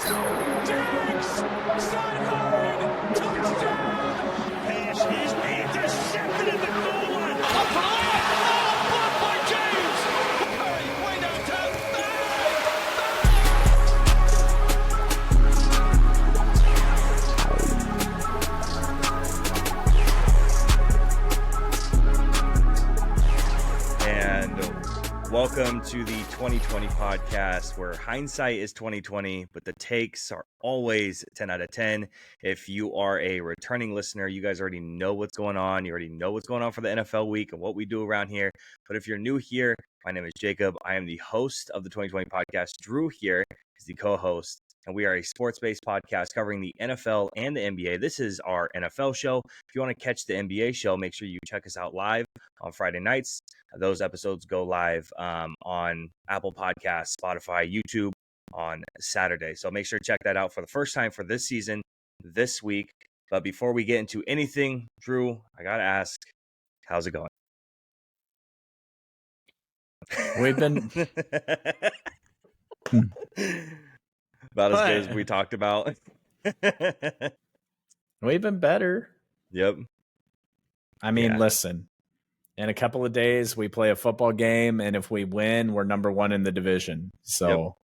Diggs! Sideline! Touchdown! Pass is intercepted at the goal line. Up for the layup! Oh, blocked by James! Curry, way downtown. And welcome to the 2020 podcast, where hindsight is 2020, but the takes are always 10 out of 10. If you are a returning listener, you guys already know what's going on. You already know what's going on for the NFL week and what we do around here. But if you're new here, my name is Jacob. I am the host of the 2020 podcast. Drew here is the co-host, and we are a sports-based podcast covering the NFL and the NBA. This is our NFL show. If you want to catch the NBA show, make sure you check us out live on Friday nights. Those episodes go live on Apple Podcasts, Spotify, YouTube on Saturday. So make sure to check that out for the first time for this season, this week. But before we get into anything, Drew, I got to ask, how's it going? We've been about as good as we talked about. we've been better. Yep. I mean, Yeah. listen, in a couple of days we play a football game, and if we win, we're number one in the division. So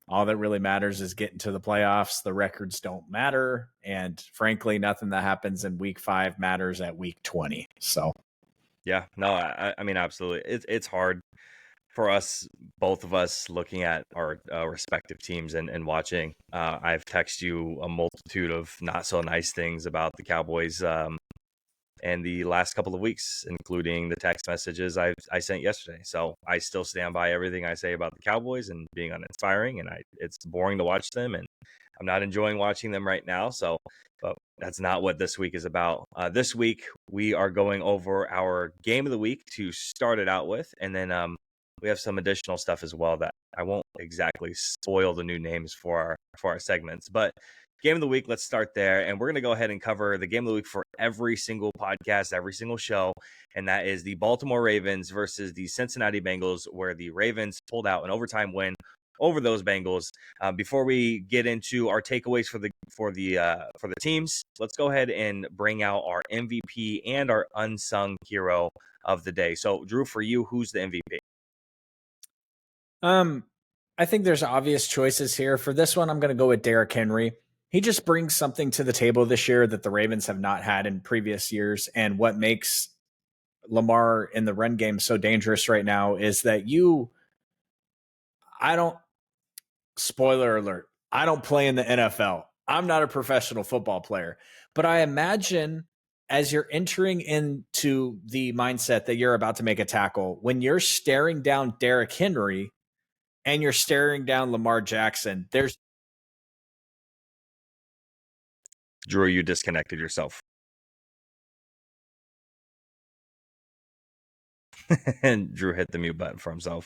all that really matters is getting to the playoffs. The records don't matter, and frankly, nothing that happens in week 5 matters at week 20. So Yeah, no, I mean, absolutely. It's hard for us, both of us, looking at our respective teams and watching. I've texted you a multitude of not so nice things about the Cowboys and the last couple of weeks, including the text messages I sent yesterday. So I still stand by everything I say about the Cowboys and being uninspiring, and it's boring to watch them, and I'm not enjoying watching them right now. So, but that's not what this week is about. This week, we are going over our game of the week to start it out with, and then we have some additional stuff as well that I won't exactly spoil the new names for our segments. But game of the week, let's start there, and we're going to go ahead and cover the game of the week for every single podcast, every single show, and that is the Baltimore Ravens versus the Cincinnati Bengals, where the Ravens pulled out an overtime win over those Bengals. Before we get into our takeaways for the teams, let's go ahead and bring out our MVP and our unsung hero of the day. So, Drew, for you, who's the MVP? I think there's obvious choices here. For this one, I'm going to go with Derrick Henry. He just brings something to the table this year that the Ravens have not had in previous years. And what makes Lamar in the run game so dangerous right now is that spoiler alert, I don't play in the NFL. I'm not a professional football player. But I imagine as you're entering into the mindset that you're about to make a tackle, when you're staring down Derrick Henry and you're staring down Lamar Jackson, Drew, you disconnected yourself. And Drew hit the mute button for himself.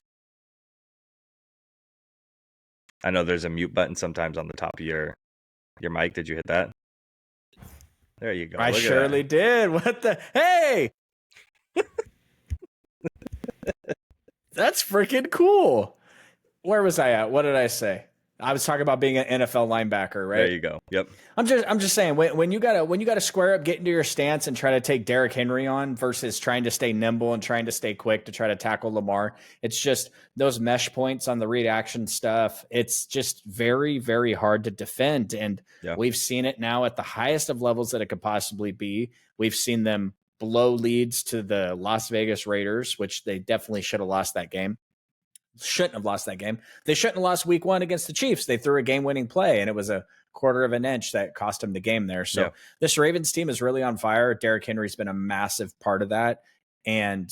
I know there's a mute button sometimes on the top of your mic. Did you hit that? There you go. I Look at surely that. did. What the? Hey! That's freaking cool. Where was I at? What did I say? I was talking about being an NFL linebacker, right? There you go. Yep. I'm just saying when you gotta square up, get into your stance, and try to take Derrick Henry on versus trying to stay nimble and trying to stay quick to try to tackle Lamar. It's just those mesh points on the read action stuff. It's just very, very hard to defend, and we've seen it now at the highest of levels that it could possibly be. We've seen them blow leads to the Las Vegas Raiders, which they definitely should have lost that game. Shouldn't have lost that game. They shouldn't have lost week 1 against the Chiefs. They threw a game-winning play, and it was a quarter of an inch that cost them the game there. So this Ravens team is really on fire. Derrick Henry's been a massive part of that. And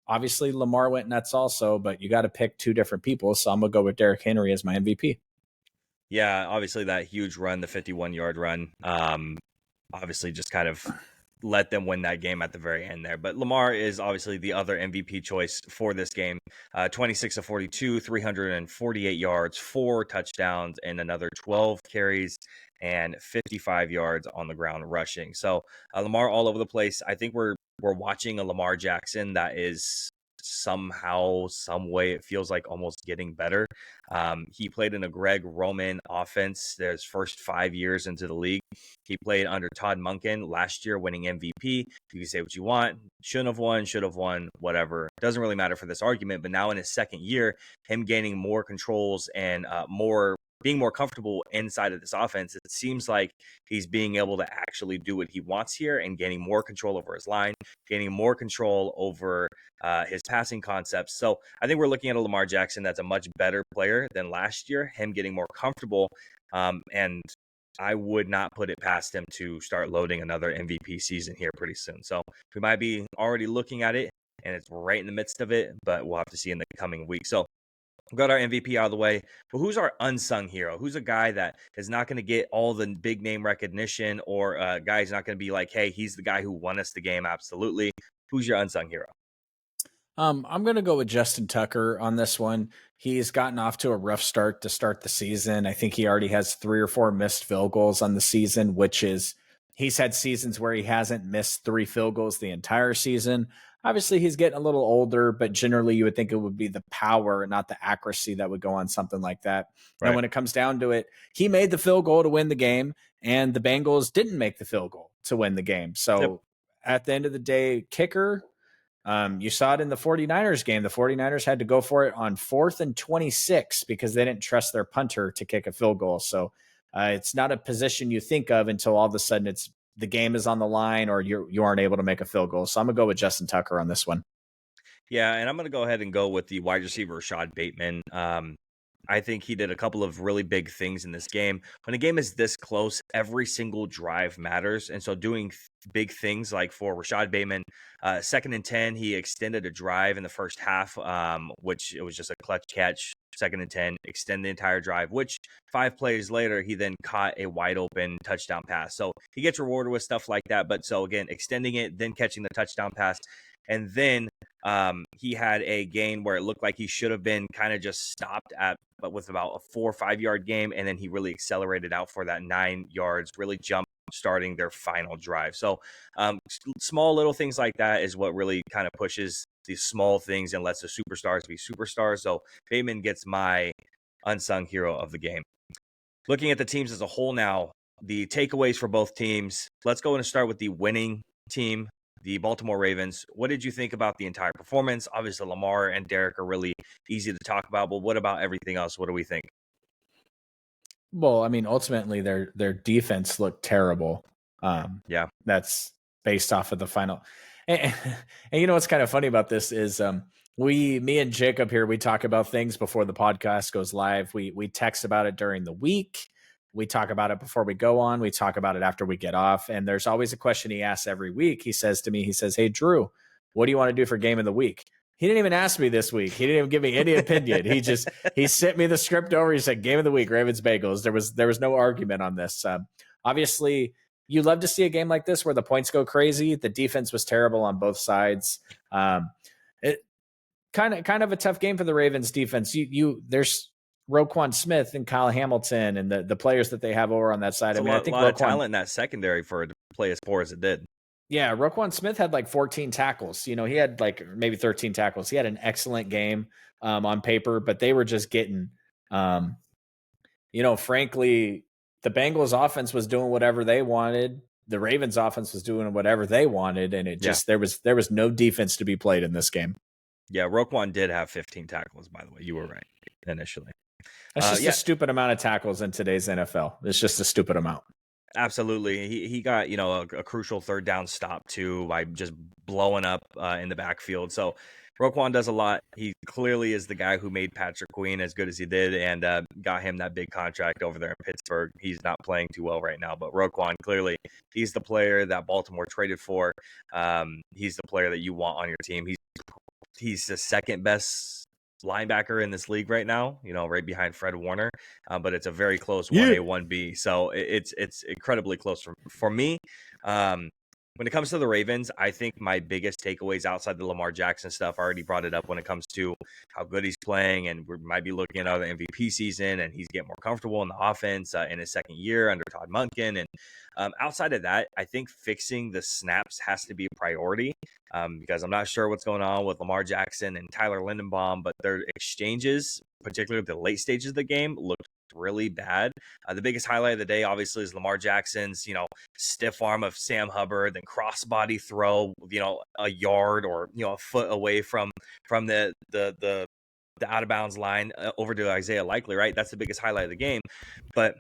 obviously Lamar went nuts also, but you got to pick 2 different people. So I'm going to go with Derrick Henry as my MVP. Yeah, obviously that huge run, the 51-yard run, obviously just kind of let them win that game at the very end there. But Lamar is obviously the other MVP choice for this game. 26 of 42, 348 yards, 4 touchdowns, and another 12 carries and 55 yards on the ground rushing. So Lamar all over the place. I think we're watching a Lamar Jackson that is somehow, some way, it feels like almost getting better. He played in a Greg Roman offense his first 5 years into the league. He played under Todd Monken last year, winning MVP. You can say what you want. Shouldn't have won, should have won, whatever. Doesn't really matter for this argument. But now in his second year, him gaining more controls and being more comfortable inside of this offense, it seems like he's being able to actually do what he wants here and gaining more control over his line, gaining more control over his passing concepts. So I think we're looking at a Lamar Jackson that's a much better player than last year, him getting more comfortable. And I would not put it past him to start loading another MVP season here pretty soon. So we might be already looking at it, and it's right in the midst of it, but we'll have to see in the coming week. So we got our MVP out of the way, but who's our unsung hero? Who's a guy that is not going to get all the big name recognition, or a guy who's not going to be like, hey, he's the guy who won us the game? Absolutely. Who's your unsung hero? I'm going to go with Justin Tucker on this one. He's gotten off to a rough start to start the season. I think he already has 3 or 4 missed field goals on the season, which is, he's had seasons where he hasn't missed 3 field goals the entire season. Obviously, he's getting a little older, but generally you would think it would be the power, not the accuracy, that would go on something like that. Right. And when it comes down to it, he made the field goal to win the game, and the Bengals didn't make the field goal to win the game. So at the end of the day, kicker, you saw it in the 49ers game. The 49ers had to go for it on 4th and 26 because they didn't trust their punter to kick a field goal. So it's not a position you think of until all of a sudden the game is on the line, or you aren't able to make a field goal. So I'm going to go with Justin Tucker on this one. Yeah, and I'm going to go ahead and go with the wide receiver, Rashad Bateman. I think he did a couple of really big things in this game. When a game is this close, every single drive matters. And so doing big things like for Rashad Bateman, 2nd and 10, he extended a drive in the first half, which it was just a clutch catch. 2nd and 10, extend the entire drive, which 5 plays later, he then caught a wide open touchdown pass. So he gets rewarded with stuff like that. But so again, extending it, then catching the touchdown pass. And then he had a gain where it looked like he should have been kind of just stopped but with about a 4 or 5 yard game. And then he really accelerated out for that 9 yards, really jump starting their final drive. So small little things like that is what really kind of pushes these small things and lets the superstars be superstars. So Bateman gets my unsung hero of the game. Looking at the teams as a whole now, the takeaways for both teams. Let's go and start with the winning team, the Baltimore Ravens. What did you think about the entire performance? Obviously, Lamar and Derek are really easy to talk about, but what about everything else? What do we think? Well, I mean, ultimately, their defense looked terrible. Yeah. That's based off of the final. And you know what's kind of funny about this is me and Jacob here, we talk about things before the podcast goes live. We text about it during the week. We talk about it before we go on. We talk about it after we get off. And there's always a question he asks every week. He says to me, hey, Drew, what do you want to do for game of the week? He didn't even ask me this week. He didn't even give me any opinion. He sent me the script over. He said, game of the week, Ravens Bengals. There was no argument on this. Obviously, you love to see a game like this where the points go crazy. The defense was terrible on both sides. It kind of a tough game for the Ravens defense. There's Roquan Smith and Kyle Hamilton and the players that they have over on that side. I think a lot of talent in that secondary for it to play as poor as it did. Yeah, Roquan Smith had like 14 tackles. You know, he had like maybe 13 tackles. He had an excellent game on paper, but they were just getting, frankly, the Bengals offense was doing whatever they wanted. The Ravens offense was doing whatever they wanted. And it just, there was no defense to be played in this game. Yeah, Roquan did have 15 tackles, by the way. You were right initially. That's just a stupid amount of tackles in today's NFL. It's just a stupid amount. Absolutely. He got, a crucial 3rd down stop too by just blowing up in the backfield. So Roquan does a lot. He clearly is the guy who made Patrick Queen as good as he did and got him that big contract over there in Pittsburgh. He's not playing too well right now, but Roquan, clearly, he's the player that Baltimore traded for. He's the player that you want on your team. He's the 2nd best linebacker in this league right now, right behind Fred Warner, but it's a very close 1A, 1B. So it's incredibly close for me. when it comes to the Ravens, I think my biggest takeaways outside the Lamar Jackson stuff, I already brought it up when it comes to how good he's playing, and we might be looking at another MVP season, and he's getting more comfortable in the offense in his second year under Todd Monken. And outside of that, I think fixing the snaps has to be a priority because I'm not sure what's going on with Lamar Jackson and Tyler Lindenbaum, but their exchanges, particularly the late stages of the game, looked really bad. The biggest highlight of the day, obviously, is Lamar Jackson's, stiff arm of Sam Hubbard, then crossbody throw, a yard or a foot away from the out of bounds line over to Isaiah Likely, right? That's the biggest highlight of the game. But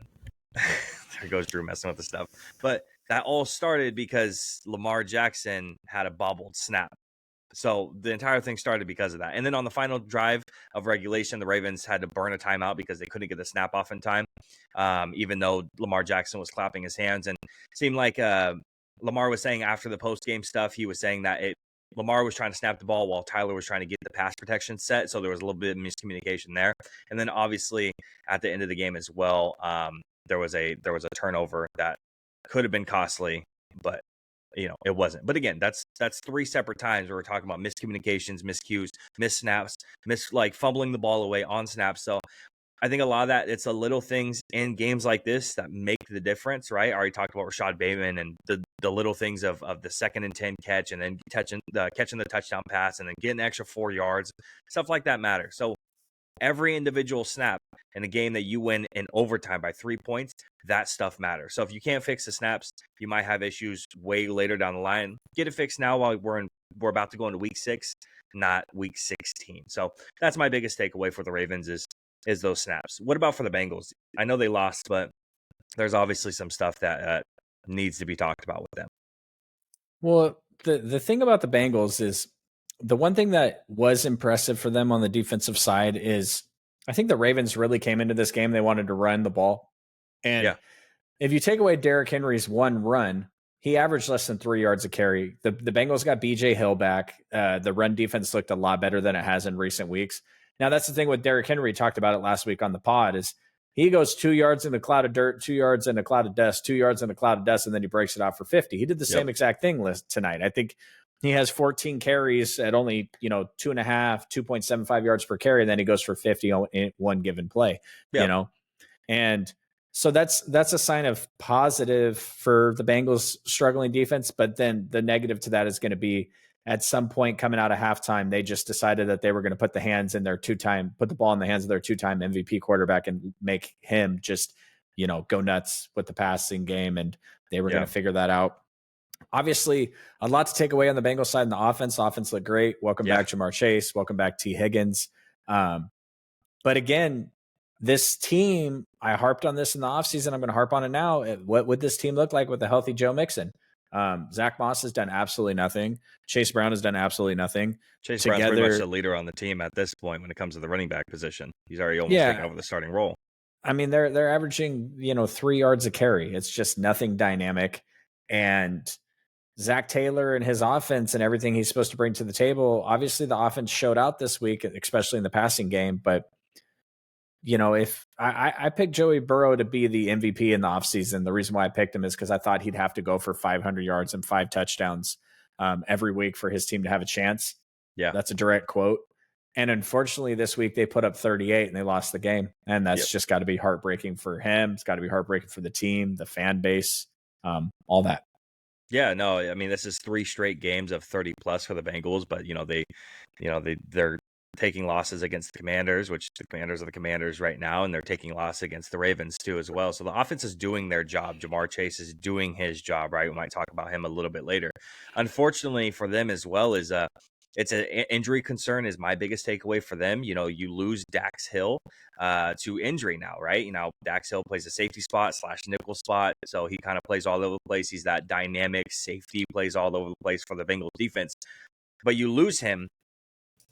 there goes Drew messing with the stuff. But that all started because Lamar Jackson had a bobbled snap. So the entire thing started because of that. And then on the final drive of regulation, the Ravens had to burn a timeout because they couldn't get the snap off in time, even though Lamar Jackson was clapping his hands. And it seemed like Lamar was saying after the post-game stuff, he was saying that Lamar was trying to snap the ball while Tyler was trying to get the pass protection set. So there was a little bit of miscommunication there. And then obviously at the end of the game as well, there was a turnover that could have been costly, but it wasn't. But again, that's three separate times where we're talking about miscommunications, miscues, miss snaps, fumbling the ball away on snaps. So I think a lot of that, it's a little things in games like this that make the difference, right? I already talked about Rashad Bateman and the little things of the 2nd and 10 catch, and then catching the touchdown pass, and then getting the extra 4 yards. Stuff like that matters. So every individual snap in a game that you win in overtime by 3 points, that stuff matters. So if you can't fix the snaps, you might have issues way later down the line. Get it fixed now while we're about to go into week 6, not week 16. So that's my biggest takeaway for the Ravens is those snaps. What about for the Bengals? I know they lost, but there's obviously some stuff that needs to be talked about with them. Well, the thing about the Bengals is the one thing that was impressive for them on the defensive side is I think the Ravens really came into this game. They wanted to run the ball. And if you take away Derrick Henry's one run, he averaged less than 3 yards a carry. The Bengals got BJ Hill back. The run defense looked a lot better than it has in recent weeks. Now, that's the thing with Derrick Henry. Talked about it last week on the pod is he goes 2 yards in a cloud of dirt, 2 yards in a cloud of dust, 2 yards in a cloud of dust, and then he breaks it off for 50. He did the same exact thing tonight. I think he has 14 carries at only, 2.75 yards per carry. And then he goes for 50 in one given play, and so that's a sign of positive for the Bengals struggling defense. But then the negative to that is going to be at some point coming out of halftime, they just decided that they were going to put the ball in the hands of their 2-time MVP quarterback and make him just, go nuts with the passing game. And they were going to figure that out. Obviously, a lot to take away on the Bengals side in the offense. Offense looked great. Welcome back, Jamar Chase. Welcome back, T. Higgins. But again, this team, I harped on this in the offseason. I'm going to harp on it now. What would this team look like with a healthy Joe Mixon? Zach Moss has done absolutely nothing. Chase Brown has done absolutely nothing. Chase Brown's pretty much the leader on the team at this point when it comes to the running back position. He's already almost taken over the starting role. I mean, they're averaging, 3 yards a carry. It's just nothing dynamic. And Zach Taylor and his offense and everything he's supposed to bring to the table, obviously the offense showed out this week, especially in the passing game. But, if I picked Joey Burrow to be the MVP in the offseason, the reason why I picked him is because I thought he'd have to go for 500 yards and 5 touchdowns every week for his team to have a chance. Yeah. That's a direct quote. And unfortunately, this week they put up 38 and they lost the game. And that's just got to be heartbreaking for him. It's got to be heartbreaking for the team, the fan base, all that. Yeah, no, I mean, this is 3 straight games of 30 plus for the Bengals, but they're taking losses against the Commanders, which the Commanders are the Commanders right now, and they're taking loss against the Ravens too as well. So the offense is doing their job. Jamar Chase is doing his job, right? We might talk about him a little bit later. Unfortunately for them as well is it's an injury concern is my biggest takeaway for them. You lose Dax Hill to injury now, right? Dax Hill plays a safety spot / nickel spot. So he kind of plays all over the place. He's that dynamic safety, plays all over the place for the Bengals defense. But you lose him,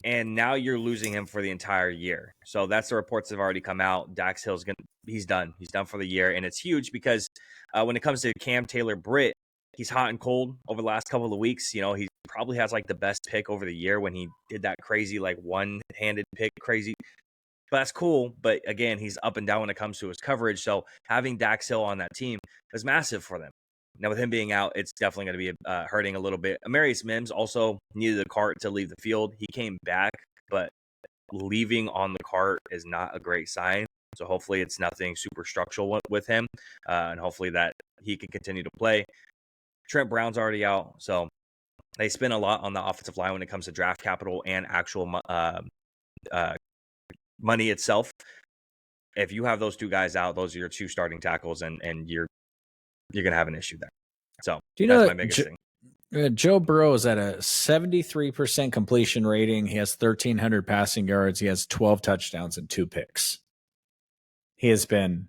and now you're losing him for the entire year. So that's the reports that have already come out. Dax Hill's he's done. He's done for the year. And it's huge because when it comes to Cam Taylor-Britt, he's hot and cold over the last couple of weeks. He probably has the best pick over the year when he did that crazy one-handed pick crazy. But that's cool. But again, he's up and down when it comes to his coverage. So having Dax Hill on that team is massive for them. Now, with him being out, it's definitely going to be hurting a little bit. Amarius Mims also needed the cart to leave the field. He came back, but leaving on the cart is not a great sign. So hopefully it's nothing super structural with him, and hopefully that he can continue to play. Trent Brown's already out, so they spend a lot on the offensive line when it comes to draft capital and actual money itself. If you have those two guys out, those are your two starting tackles, and you're going to have an issue there. So do you know that's my biggest thing. Joe Burrow is at a 73% completion rating. He has 1,300 passing yards. He has 12 touchdowns and 2 picks. He has been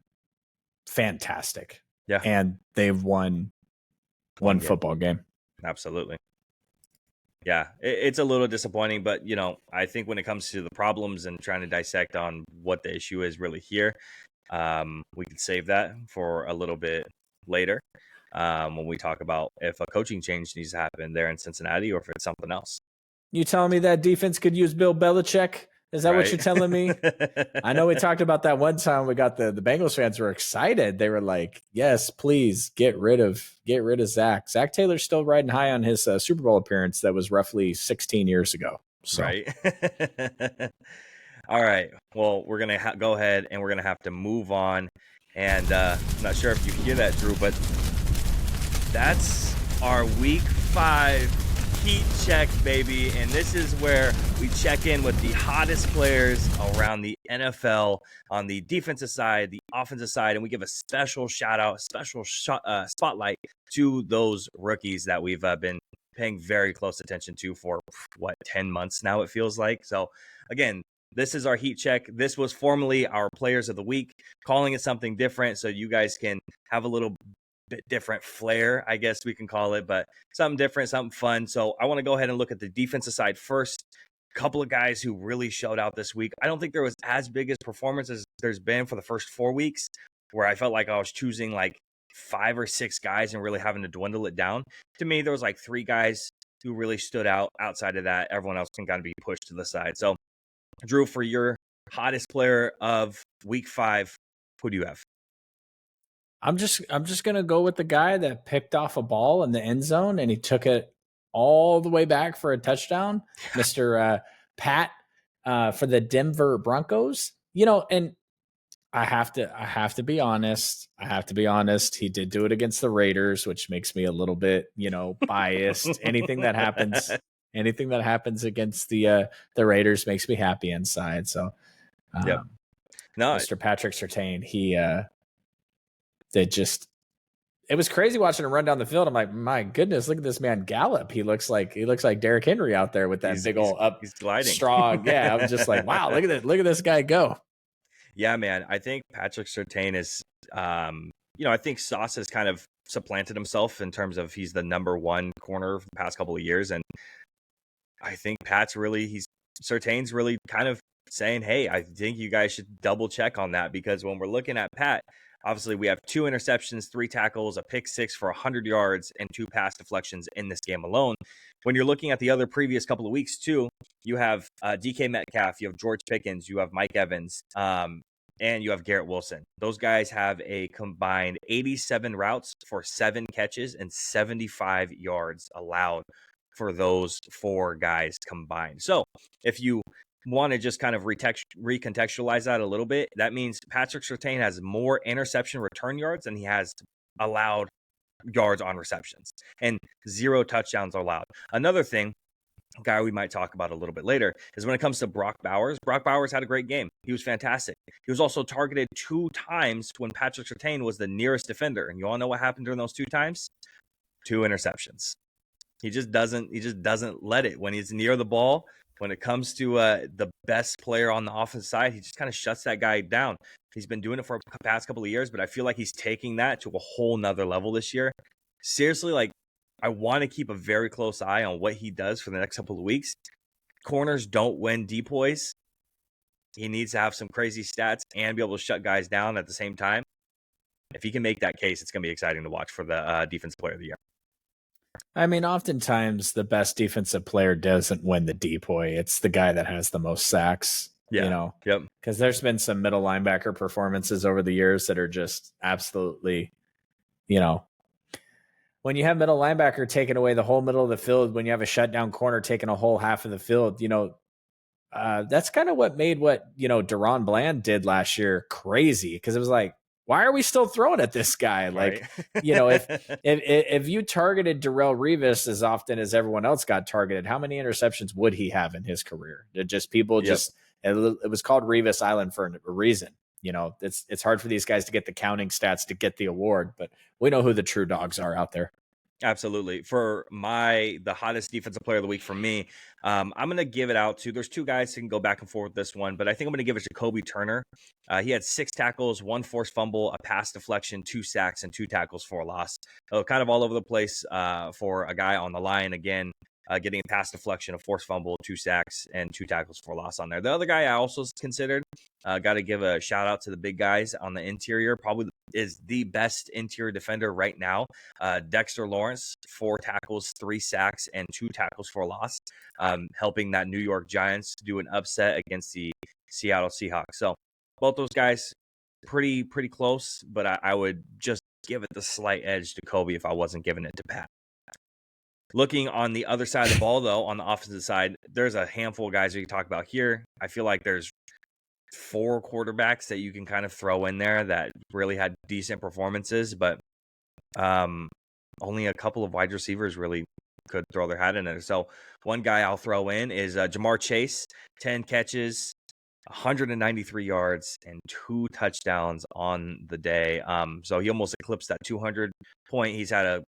fantastic. Yeah. And they've won one football game. Absolutely. Yeah, it's a little disappointing, but, I think when it comes to the problems and trying to dissect on what the issue is really here, we can save that for a little bit later when we talk about if a coaching change needs to happen there in Cincinnati or if it's something else. You telling me that defense could use Bill Belichick? Is that what you're telling me? I know we talked about that one time. We got the Bengals fans were excited. They were like, "Yes, please get rid of Zach." Zach Taylor's still riding high on his Super Bowl appearance that was roughly 16 years ago. So. Right. All right. Well, we're gonna go ahead and we're gonna have to move on. And I'm not sure if you can hear that, Drew, but that's our Week 5 heat check, baby. And this is where we check in with the hottest players around the NFL on the defensive side, the offensive side, and we give a special shout out, spotlight to those rookies that we've been paying very close attention to for 10 months now, it feels like. So again, this is our heat check. This was formerly our players of the week, calling it something different so you guys can have a little bit different flair, I guess we can call it, but something different, something fun. So I want to go ahead and look at the defensive side first. A couple of guys who really showed out this week. I don't think there was as big as performance as there's been for the first 4 weeks, where I felt like I was choosing like 5 or 6 guys and really having to dwindle it down. To me, there was like 3 guys who really stood out. Outside of that, everyone else can kind of be pushed to the side. So Drew, for your hottest player of Week 5, who do you have? I'm just gonna go with the guy that picked off a ball in the end zone and he took it all the way back for a touchdown, Mr. Pat for the Denver Broncos. And I have to be honest. He did do it against the Raiders, which makes me a little bit, biased. Anything that happens against the Raiders makes me happy inside. So, yep. No, Mr. Patrick Surtain, it was crazy watching him run down the field. I'm like, my goodness, look at this man gallop. He looks like Derrick Henry out there with that big old he's gliding strong. Yeah, I'm just like, wow, look at this guy go. Yeah, man. I think Patrick Surtain is, I think Sauce has kind of supplanted himself in terms of he's the number 1 corner for the past couple of years. And I think Surtain's really kind of saying, hey, I think you guys should double check on that, because when we're looking at Pat, obviously we have 2 interceptions, 3 tackles, a pick 6 for 100 yards, and 2 pass deflections in this game alone. When you're looking at the other previous couple of weeks too, you have DK Metcalf, you have George Pickens, you have Mike Evans, and you have Garrett Wilson. Those guys have a combined 87 routes for 7 catches and 75 yards allowed for those 4 guys combined. So if you want to just kind of recontextualize that a little bit, that means Patrick Surtain has more interception return yards than he has allowed yards on receptions, and 0 touchdowns allowed. Another thing, a guy we might talk about a little bit later, is when it comes to Brock Bowers. Brock Bowers had a great game. He was fantastic. He was also targeted 2 times when Patrick Surtain was the nearest defender. And you all know what happened during those 2 times? 2 interceptions. He just doesn't let it. When he's near the ball, when it comes to the best player on the offensive side, he just kind of shuts that guy down. He's been doing it for the past couple of years, but I feel like he's taking that to a whole nother level this year. Seriously, like, I want to keep a very close eye on what he does for the next couple of weeks. Corners don't win depoys. He needs to have some crazy stats and be able to shut guys down at the same time. If he can make that case, it's going to be exciting to watch for the Defensive Player of the Year. I mean, oftentimes the best defensive player doesn't win the depoy. It's the guy that has the most sacks. Yeah. Yep. Because there's been some middle linebacker performances over the years that are just absolutely, when you have middle linebacker taking away the whole middle of the field, when you have a shutdown corner taking a whole half of the field, that's kind of what made Deron Bland did last year crazy, because it was like, why are we still throwing at this guy? Right. Like, if you targeted Darrelle Revis as often as everyone else got targeted, how many interceptions would he have in his career? It was called Revis Island for a reason. It's hard for these guys to get the counting stats to get the award, but we know who the true dogs are out there. Absolutely. For the hottest defensive player of the week for me, I'm going to give it out to, there's two guys who can go back and forth with this one, but I think I'm going to give it to Kobe Turner. He had 6 tackles, 1 forced fumble, a pass deflection, 2 sacks, and 2 tackles for a loss. So kind of all over the place for a guy on the line. Again, getting a pass deflection, a forced fumble, 2 sacks, and 2 tackles for a loss on there. The other guy I also considered, got to give a shout out to the big guys on the interior. Probably is the best interior defender right now. Dexter Lawrence, 4 tackles, 3 sacks, and 2 tackles for a loss, helping that New York Giants do an upset against the Seattle Seahawks. So both those guys pretty close, but I would just give it the slight edge to Kobe if I wasn't giving it to Pat. Looking on the other side of the ball, though, on the offensive side, there's a handful of guys we can talk about here. I feel like there's 4 quarterbacks that you can kind of throw in there that really had decent performances, but only a couple of wide receivers really could throw their hat in there. So one guy I'll throw in is Jamar Chase, 10 catches, 193 yards, and 2 touchdowns on the day. So he almost eclipsed that 200 point. He's had a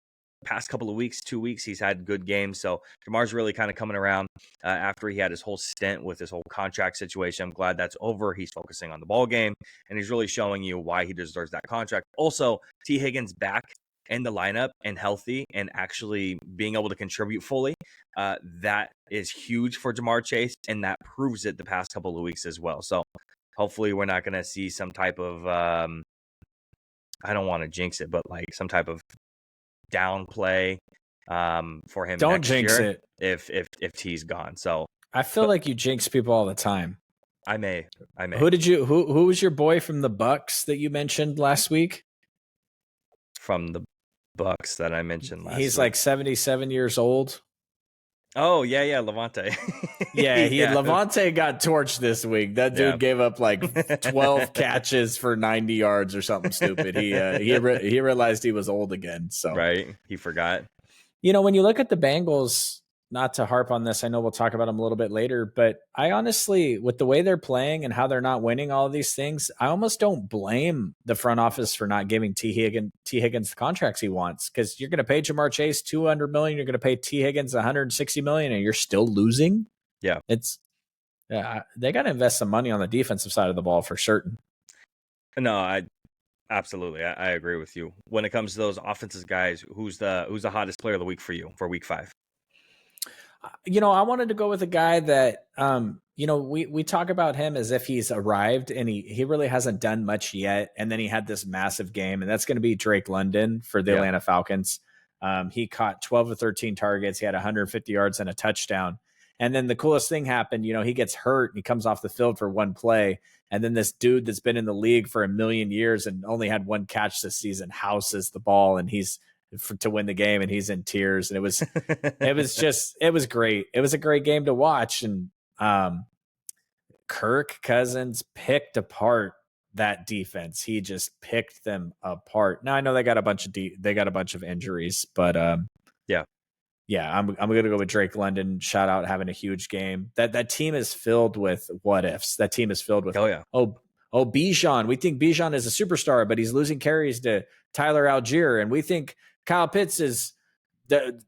past couple of weeks, 2 weeks, he's had good games. So Jamar's really kind of coming around after he had his whole stint with his whole contract situation. I'm glad that's over. He's focusing on the ball game, and he's really showing you why he deserves that contract. Also, T. Higgins back in the lineup and healthy and actually being able to contribute fully. That is huge for Jamar Chase, and that proves it the past couple of weeks as well. So hopefully we're not going to see some type of, I don't want to jinx it, but like some type of downplay for him. Don't next jinx year it if T's gone. So I feel like you jinx people all the time. I may. Who was your boy from the Bucks that you mentioned last week? From the Bucks that I mentioned last He's week. like 77 years old. Oh yeah, Levante. Levante got torched this week. That dude gave up like 12 catches for 90 yards or something stupid. He realized he was old again. So right, he forgot. When you look at the Bengals, not to harp on this, I know we'll talk about them a little bit later, but I honestly, with the way they're playing and how they're not winning all of these things, I almost don't blame the front office for not giving T. Higgins the contracts he wants, because you're going to pay Jamar Chase $200 million, you're going to pay T. Higgins $160 million, and you're still losing. Yeah, they got to invest some money on the defensive side of the ball for certain. No, absolutely, I agree with you. When it comes to those offensive guys, who's the hottest player of the week for you for week 5? I wanted to go with a guy that, we talk about him as if he's arrived, and he really hasn't done much yet. And then he had this massive game, and that's going to be Drake London for the Atlanta Falcons. He caught 12 of 13 targets. He had 150 yards and a touchdown. And then the coolest thing happened, he gets hurt and he comes off the field for one play. And then this dude that's been in the league for a million years and only had one catch this season houses the ball, and to win the game, and he's in tears. And it was great. It was a great game to watch. And Kirk Cousins picked apart that defense. He just picked them apart. Now I know they got a bunch of injuries, but I'm going to go with Drake London. Shout out, having a huge game. That team is filled with what ifs. That team is filled with Bijan. We think Bijan is a superstar, but he's losing carries to Tyler Algier, and we think Kyle Pitts is the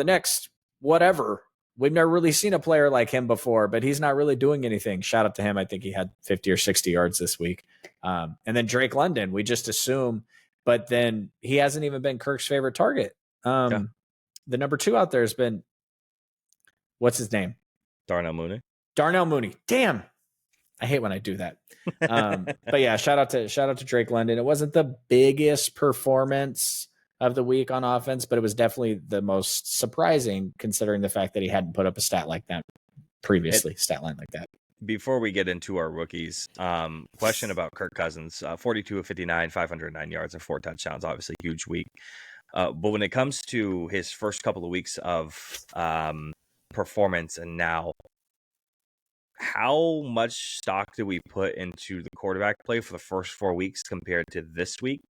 next whatever. We've never really seen a player like him before, but he's not really doing anything. Shout out to him. I think he had 50 or 60 yards this week. And then Drake London, we just assume, but then he hasn't even been Kirk's favorite target. The number 2 out there has been, what's his name? Darnell Mooney. Damn. I hate when I do that. But yeah, shout out to Drake London. It wasn't the biggest performance of the week on offense, but it was definitely the most surprising, considering the fact that he hadn't put up a stat like that previously, stat line like that. Before we get into our rookies, question about Kirk Cousins, 42 of 59, 509 yards and 4 touchdowns, obviously huge week. But when it comes to his first couple of weeks of performance and now, how much stock do we put into the quarterback play for the first 4 weeks compared to this week?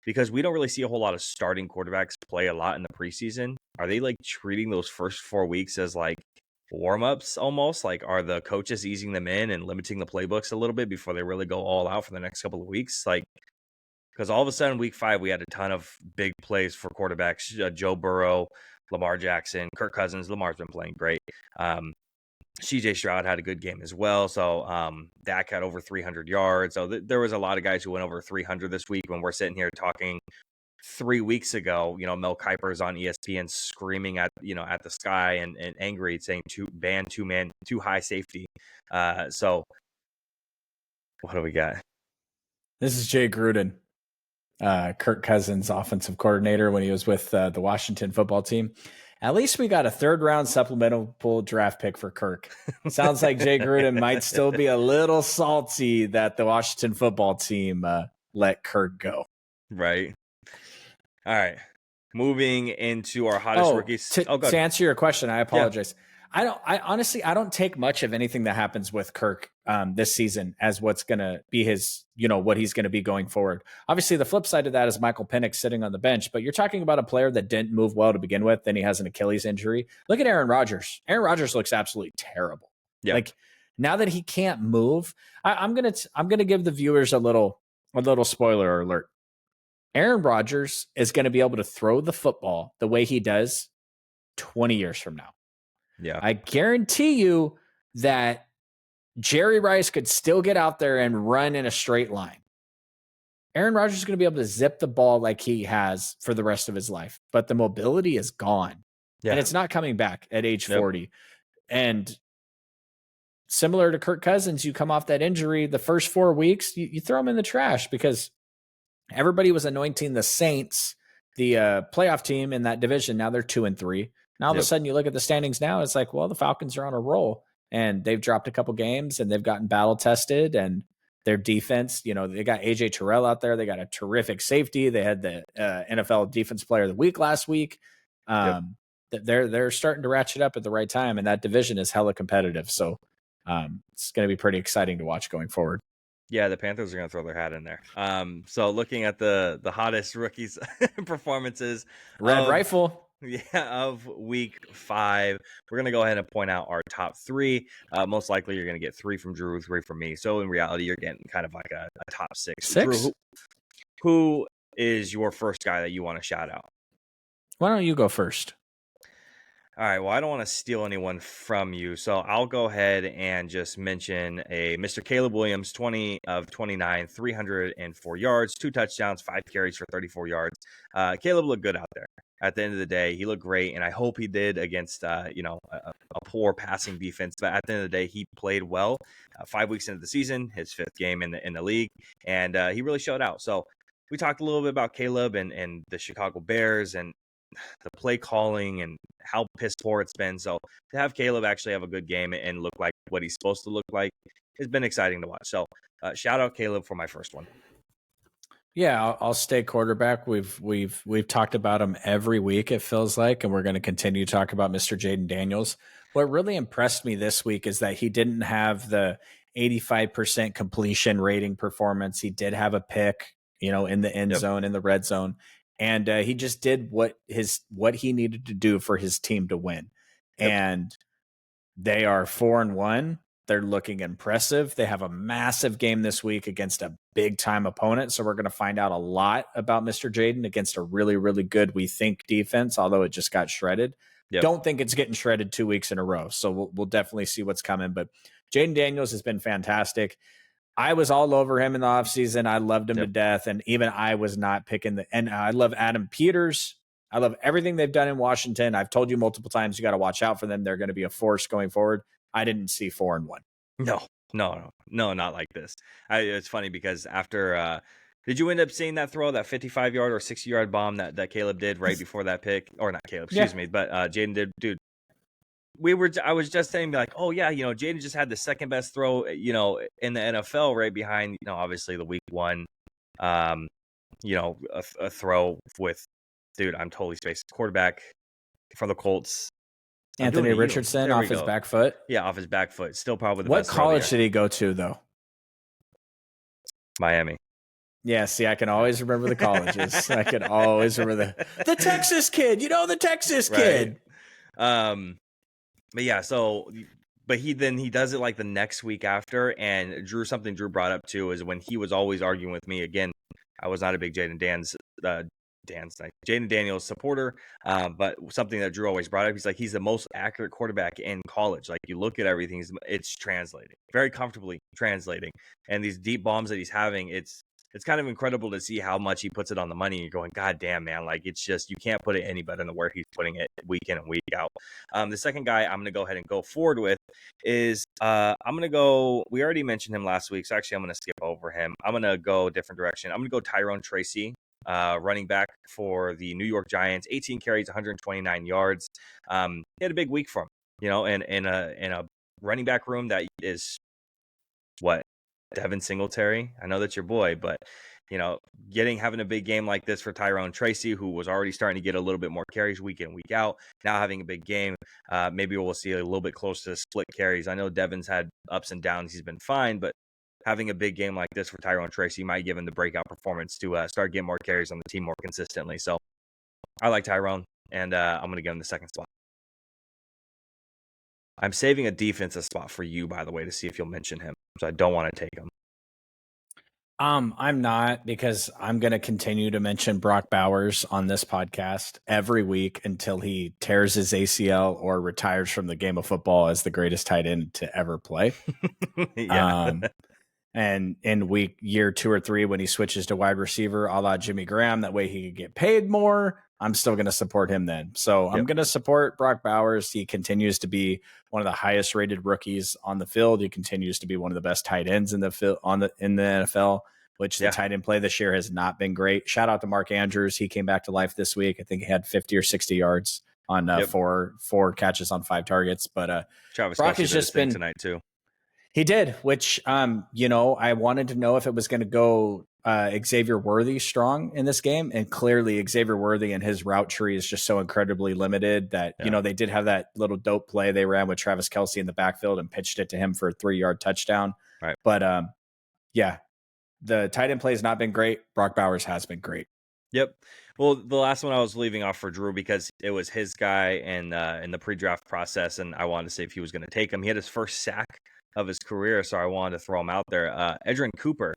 Because we don't really see a whole lot of starting quarterbacks play a lot in the preseason. Are they like treating those first 4 weeks as like warm-ups almost? Like, are the coaches easing them in and limiting the playbooks a little bit before they really go all out for the next couple of weeks? Like, because all of a sudden, week 5, we had a ton of big plays for quarterbacks. Joe Burrow, Lamar Jackson, Kirk Cousins. Lamar's been playing great. CJ Stroud had a good game as well. So Dak had over 300 yards. So there was a lot of guys who went over 300 this week. When we're sitting here talking 3 weeks ago, Mel Kiper's on ESPN screaming at the sky and angry, saying too high safety. So what do we got? This is Jay Gruden, Kirk Cousins' offensive coordinator when he was with the Washington football team. At least we got a 3rd-round supplemental draft pick for Kirk. Sounds like Jay Gruden might still be a little salty that the Washington football team let Kirk go. Right. All right. Moving into our hottest rookies. To answer your question, I apologize. Yeah. I honestly don't take much of anything that happens with Kirk this season as what's going to be his, what he's going to be going forward. Obviously, the flip side of that is Michael Penix sitting on the bench, but you're talking about a player that didn't move well to begin with. Then he has an Achilles injury. Look at Aaron Rodgers. Aaron Rodgers looks absolutely terrible. Yeah. Like, now that he can't move, I'm gonna give the viewers a little spoiler alert. Aaron Rodgers is going to be able to throw the football the way he does 20 years from now. Yeah. I guarantee you that Jerry Rice could still get out there and run in a straight line. Aaron Rodgers is going to be able to zip the ball like he has for the rest of his life, but the mobility is gone. Yeah. And it's not coming back at age 40. And similar to Kirk Cousins, you come off that injury, the first 4 weeks, you throw him in the trash because everybody was anointing the Saints, the playoff team in that division. Now they're 2-3. Now all of a sudden you look at the standings now, it's like, well, the Falcons are on a roll and they've dropped a couple games and they've gotten battle tested, and their defense, they got AJ Terrell out there. They got a terrific safety. They had the NFL Defense Player of the Week last week. They're starting to ratchet up at the right time, and that division is hella competitive. So it's going to be pretty exciting to watch going forward. Yeah, the Panthers are going to throw their hat in there. So looking at the hottest rookies performances, Red Rifle. Yeah, of week 5, we're going to go ahead and point out our top 3. Most likely you're going to get 3 from Drew, 3 from me. So in reality, you're getting kind of like a top 6. Drew, who is your first guy that you want to shout out? Why don't you go first? All right, well, I don't want to steal anyone from you, so I'll go ahead and just mention a Mr. Caleb Williams, 20 of 29, 304 yards, 2 touchdowns, 5 carries for 34 yards. Caleb looked good out there. At the end of the day, he looked great, and I hope he did against, a poor passing defense. But at the end of the day, he played well. 5 weeks into the season, his 5th game in the league, and he really showed out. So we talked a little bit about Caleb and the Chicago Bears and the play calling and how piss poor it's been. So to have Caleb actually have a good game and look like what he's supposed to look like has been exciting to watch. So shout out Caleb for my first one. Yeah, I'll stay quarterback. We've talked about him every week, it feels like, and we're going to continue to talk about Mr. Jaden Daniels. What really impressed me this week is that he didn't have the 85% completion rating performance. He did have a pick, in the end zone, in the red zone. And he just did what he needed to do for his team to win. Yep. And they are 4-1. They're looking impressive. They have a massive game this week against a big-time opponent. So we're going to find out a lot about Mr. Jaden against a really, really good, we think, defense, although it just got shredded. Yep. Don't think it's getting shredded 2 weeks in a row. So we'll definitely see what's coming. But Jaden Daniels has been fantastic. I was all over him in the offseason. I loved him to death. And even I was not picking and I love Adam Peters. I love everything they've done in Washington. I've told you multiple times, you got to watch out for them. They're going to be a force going forward. I didn't see 4-1. No, not like this. It's funny because after, did you end up seeing that throw, that 55-yard or 60-yard bomb that Caleb did right before that pick? Or not Caleb, excuse me, but Jaden did, dude. I was just saying, like, oh yeah, Jaden just had the second best throw, in the NFL, right behind, obviously the week 1, a throw with dude, I'm totally spaced. Quarterback for the Colts. Anthony Richardson off his back foot. Yeah, off his back foot. Still probably the What best throw of the college year. did he go to, though? Miami. Yeah, see, I can always remember the colleges. I can always remember the Texas kid. You know, the Texas kid. But yeah, but he does it like the next week after. And something Drew brought up too is when he was always arguing with me. Again, I was not a big Jaden Daniels supporter, but something that Drew always brought up, he's like, he's the most accurate quarterback in college. Like, you look at everything, it's translating very comfortably translating, and these deep bombs that he's having, it's kind of incredible to see how much he puts it on the money. And you're going, God damn, man, like, it's just, you can't put it any better than where he's putting it week in and week out. The second guy I'm going to go ahead and go forward with is I'm going to go, we already mentioned him last week, so actually I'm going to skip over him. I'm going to go a different direction. I'm going to go Tyrone Tracy, running back for the New York Giants. 18 carries, 129 yards. He had a big week for him, you know, in a running back room that is what, Devin Singletary. I know that's your boy, but you know, having a big game like this for Tyrone Tracy, who was already starting to get a little bit more carries week in, week out, now having a big game, maybe we'll see a little bit closer to split carries. I know Devin's had ups and downs. He's been fine, but having a big game like this for Tyrone Tracy might give him the breakout performance to start getting more carries on the team more consistently. So I like Tyrone, and I'm going to give him the second spot. I'm saving a defensive spot for you, by the way, to see if you'll mention him. So I don't want to take him. I'm not, because I'm going to continue to mention Brock Bowers on this podcast every week until he tears his ACL or retires from the game of football as the greatest tight end to ever play. Yeah. And in year 2 or 3, when he switches to wide receiver, a la Jimmy Graham, that way he could get paid more, I'm still going to support him then. So I'm going to support Brock Bowers. He continues to be one of the highest rated rookies on the field. He continues to be one of the best tight ends in the NFL, which the tight end play this year has not been great. Shout out to Mark Andrews. He came back to life this week. I think he had 50 or 60 yards on four catches on 5 targets. But Travis Brock has just been tonight too. He did, which, I wanted to know if it was going to go Xavier Worthy strong in this game. And clearly Xavier Worthy and his route tree is just so incredibly limited that, they did have that little dope play they ran with Travis Kelce in the backfield and pitched it to him for a 3-yard touchdown. Right. But the tight end play has not been great. Brock Bowers has been great. Yep. Well, the last one I was leaving off for Drew because it was his guy in the pre-draft process, and I wanted to see if he was going to take him. He had his first sack of his career, so I wanted to throw him out there. Edgerrin Cooper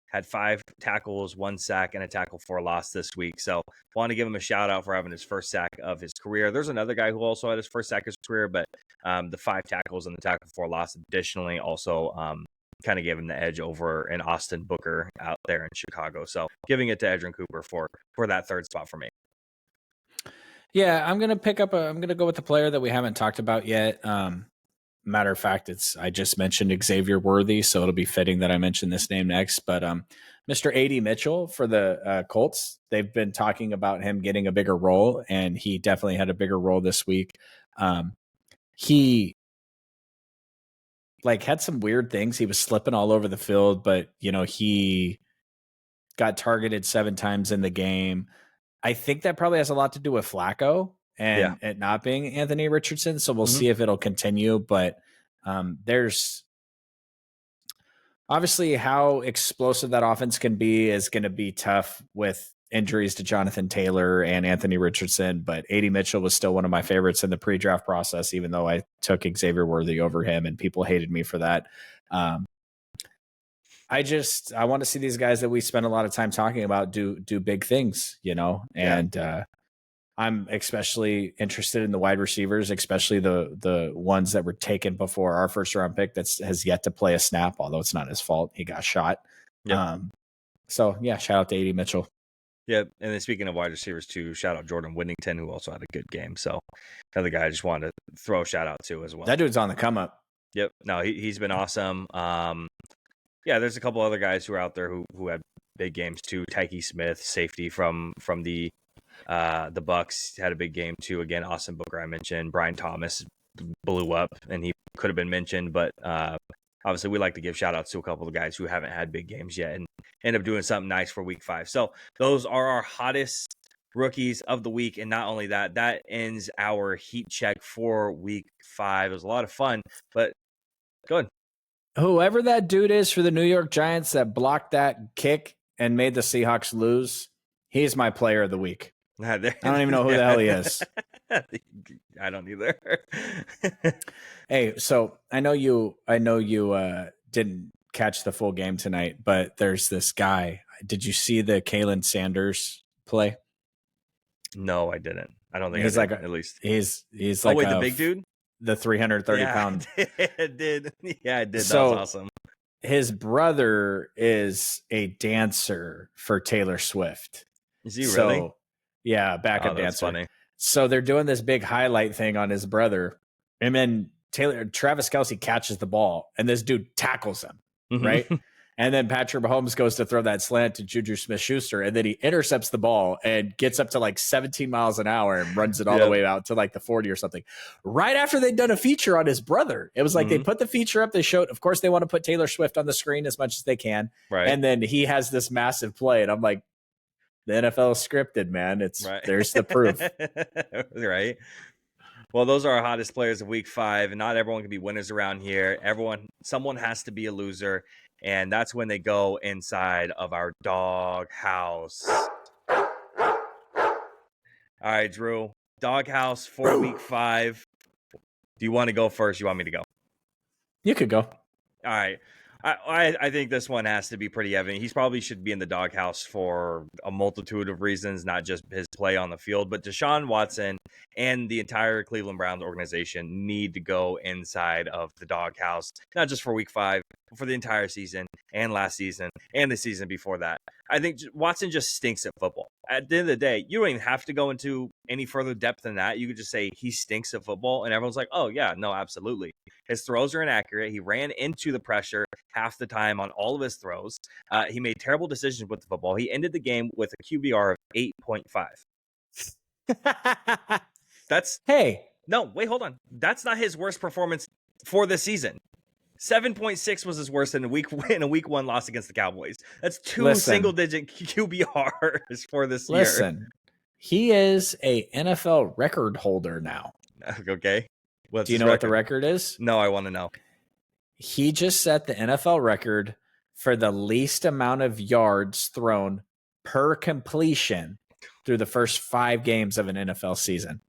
had 5 tackles, 1 sack, and a tackle for a loss this week. So wanted to give him a shout out for having his first sack of his career. There's another guy who also had his first sack of his career, but the 5 tackles and the tackle for a loss additionally also kind of gave him the edge over an Austin Booker out there in Chicago. So giving it to Edgerrin Cooper for that third spot for me. Yeah, I'm going to go with the player that we haven't talked about yet. Matter of fact, I just mentioned Xavier Worthy, so it'll be fitting that I mention this name next. But Mr. A.D. Mitchell for the Colts, they've been talking about him getting a bigger role, and he definitely had a bigger role this week. He had some weird things. He was slipping all over the field, but he got targeted 7 times in the game. I think that probably has a lot to do with Flacco and it not being Anthony Richardson. So we'll see if it'll continue. But there's obviously how explosive that offense can be is going to be tough with injuries to Jonathan Taylor and Anthony Richardson. But A.D. Mitchell was still one of my favorites in the pre-draft process, even though I took Xavier Worthy over him and people hated me for that. I want to see these guys that we spend a lot of time talking about do big things, and I'm especially interested in the wide receivers, especially the ones that were taken before our first round pick that has yet to play a snap, although it's not his fault. He got shot. Yep. Shout out to A.D. Mitchell. Yeah, and then speaking of wide receivers too, shout out Jordan Whittington, who also had a good game. So another guy I just wanted to throw a shout out to as well. That dude's on the come up. Yep. No, he's been awesome. There's a couple other guys who are out there who had big games too. Tyke Smith, safety from the Bucks, had a big game too. Again, Austin Booker I mentioned. Brian Thomas blew up, and he could have been mentioned, but obviously we like to give shout outs to a couple of guys who haven't had big games yet and end up doing something nice for week 5. So those are our hottest rookies of the week. And not only that, that ends our heat check for week 5. It was a lot of fun, but good. Whoever that dude is for the New York Giants that blocked that kick and made the Seahawks lose, he's my player of the week. I don't even know who the hell he is. I don't either. Hey, so I know you didn't catch the full game tonight, but there's this guy. Did you see the Kalen Sanders play? No, I didn't. I don't think he's I did, like at least. He's oh, like wait, the big dude? The 330 pound. I did. Yeah, I did. So, that was awesome. His brother is a dancer for Taylor Swift. Is he really? Yeah, backup that's dancer. Funny. So they're doing this big highlight thing on his brother. And then Travis Kelce catches the ball and this dude tackles him. Mm-hmm. Right. And then Patrick Mahomes goes to throw that slant to Juju Smith-Schuster, and then he intercepts the ball and gets up to like 17 miles an hour and runs it all the way out to like the 40 or something. Right after they'd done a feature on his brother. It was like they put the feature up. They showed, of course, they want to put Taylor Swift on the screen as much as they can. Right. And then he has this massive play, and I'm like, the NFL is scripted, man. There's the proof. Right. Well, those are our hottest players of week 5, and not everyone can be winners around here. Someone has to be a loser, and that's when they go inside of our dog house. All right, Drew, dog house for week 5. Do you want to go first? You want me to go? You could go. All right. I think this one has to be pretty evident. He probably should be in the doghouse for a multitude of reasons, not just his play on the field, but Deshaun Watson and the entire Cleveland Browns organization need to go inside of the doghouse, not just for week 5, but for the entire season and last season and the season before that. I think Watson just stinks at football. At the end of the day, you don't even have to go into any further depth than that. You could just say he stinks at football, and everyone's like, oh, yeah, no, absolutely. His throws are inaccurate. He ran into the pressure half the time on all of his throws. He made terrible decisions with the football. He ended the game with a QBR of 8.5. No, wait, hold on. That's not his worst performance for the season. 7.6 was his worst in a week 1 loss against the Cowboys. That's 2 single-digit QBRs for this year. Listen, he is a NFL record holder now. Okay. Do you know what the record is? No, I want to know. He just set the NFL record for the least amount of yards thrown per completion through the first 5 games of an NFL season.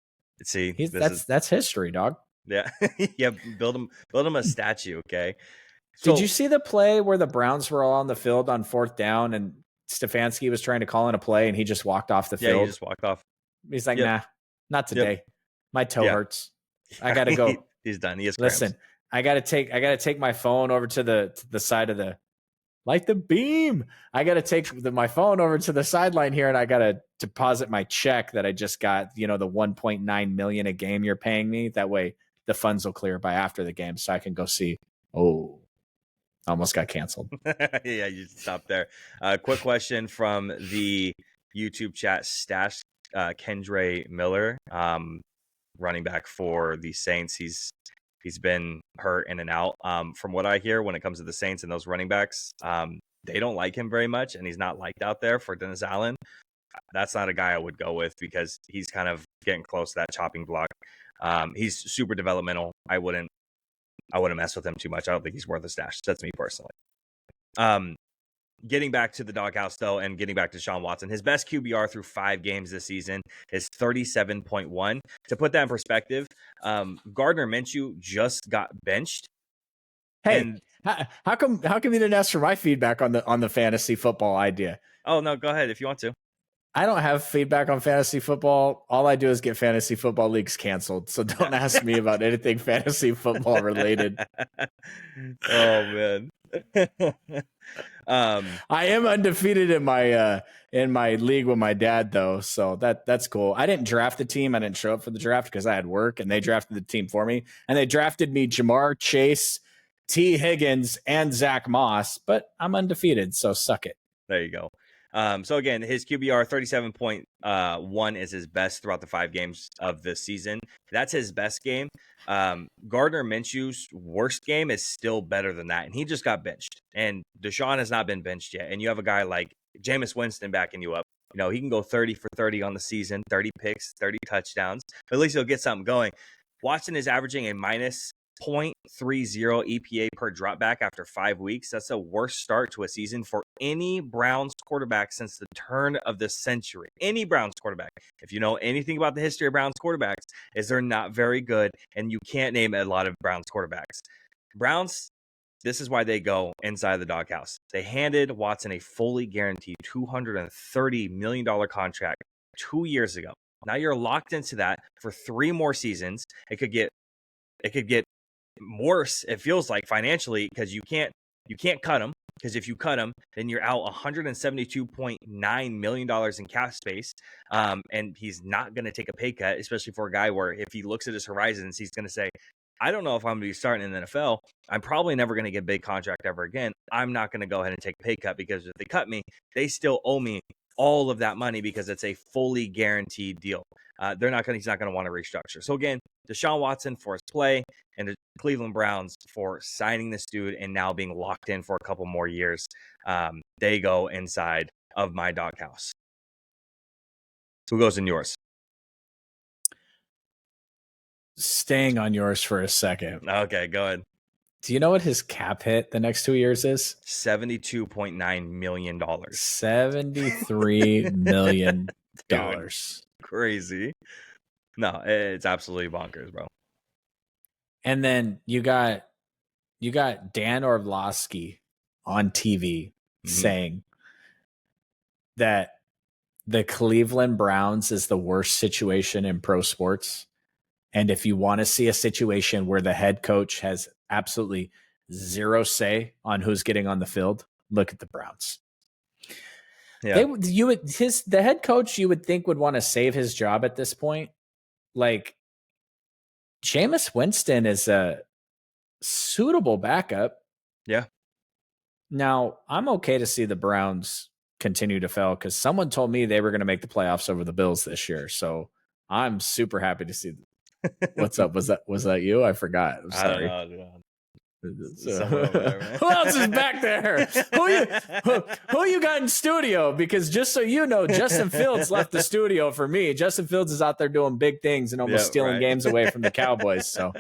See, that's history, dog. Yeah. Yeah. Build him a statue. Okay. So, did you see the play where the Browns were all on the field on 4th down and Stefanski was trying to call in a play and he just walked off the field? Yeah, he just walked off. He's like, nah, not today. My toe hurts. I got to go. He's done. He has cramps. Listen, I got to take my phone over to the side of the beam. I got to take my phone over to the sideline here, and I got to deposit my check that I just got, the 1.9 million a game you're paying me. That way the funds will clear by after the game so I can go see. Oh, almost got canceled. Yeah, you stop there. Quick question from the YouTube chat. Stash Kendre Miller, running back for the Saints. He's been hurt in and out. From what I hear, when it comes to the Saints and those running backs, they don't like him very much, and he's not liked out there for Dennis Allen. That's not a guy I would go with because he's kind of getting close to that chopping block. He's super developmental. I wouldn't mess with him too much. I don't think he's worth a stash. That's me personally. Getting back to the doghouse, though, and getting back to Deshaun Watson, his best QBR through 5 games this season is 37.1. To put that in perspective, Gardner Minshew just got benched. Hey, how come you didn't ask for my feedback on the fantasy football idea? Oh, no, go ahead if you want to. I don't have feedback on fantasy football. All I do is get fantasy football leagues canceled. So don't ask me about anything fantasy football related. Oh, man. I am undefeated in my league with my dad, though, so that's cool. I didn't draft the team. I didn't show up for the draft because I had work, and they drafted the team for me. And they drafted me Jamar Chase, T. Higgins, and Zach Moss, but I'm undefeated, so suck it. There you go. So again, his QBR 37.1 is his best throughout the 5 games of the season. That's his best game. Gardner Minshew's worst game is still better than that, and he just got benched. And Deshaun has not been benched yet. And you have a guy like Jameis Winston backing you up. He can go 30 for 30 on the season, 30 picks, 30 touchdowns. But at least he'll get something going. Watson is averaging a minus 0.30 EPA per dropback after 5 weeks. That's the worst start to a season for any Browns quarterback since the turn of the century. Any Browns quarterback. If you know anything about the history of Browns quarterbacks, is they're not very good, and you can't name a lot of Browns quarterbacks. Browns, this is why they go inside the doghouse. They handed Watson a fully guaranteed $230 million contract 2 years ago. Now you're locked into that for 3 more seasons. It could get worse, it feels like, financially, because you can't cut him, because if you cut him, then you're out $172.9 million in cap space, and he's not going to take a pay cut, especially for a guy where if he looks at his horizons, he's going to say, I don't know if I'm going to be starting in the NFL. I'm probably never going to get a big contract ever again. I'm not going to go ahead and take a pay cut, because if they cut me, they still owe me all of that money because it's a fully guaranteed deal. He's not going to want to restructure. So again, Deshaun Watson for his play, and the Cleveland Browns for signing this dude and now being locked in for a couple more years. They go inside of my doghouse. Who goes in yours? Staying on yours for a second. Okay, go ahead. Do you know what his cap hit the next 2 years is? $72.9 million. $73 million. Dude, crazy. No, it's absolutely bonkers, bro. And then you got Dan Orlovsky on TV saying that the Cleveland Browns is the worst situation in pro sports. And if you want to see a situation where the head coach has absolutely zero say on who's getting on the field, look at the Browns. Yeah. The head coach, you would think, would want to save his job at this point. Like, Jameis Winston is a suitable backup. Yeah. Now, I'm okay to see the Browns continue to fail, because someone told me they were going to make the playoffs over the Bills this year. So I'm super happy to see. What's up? Was that you? I forgot. I'm sorry. I don't know. Who else is back there? Who you got in studio? Because just so you know, Justin Fields left the studio for me. Justin Fields is out there doing big things and almost stealing games away from the Cowboys. So,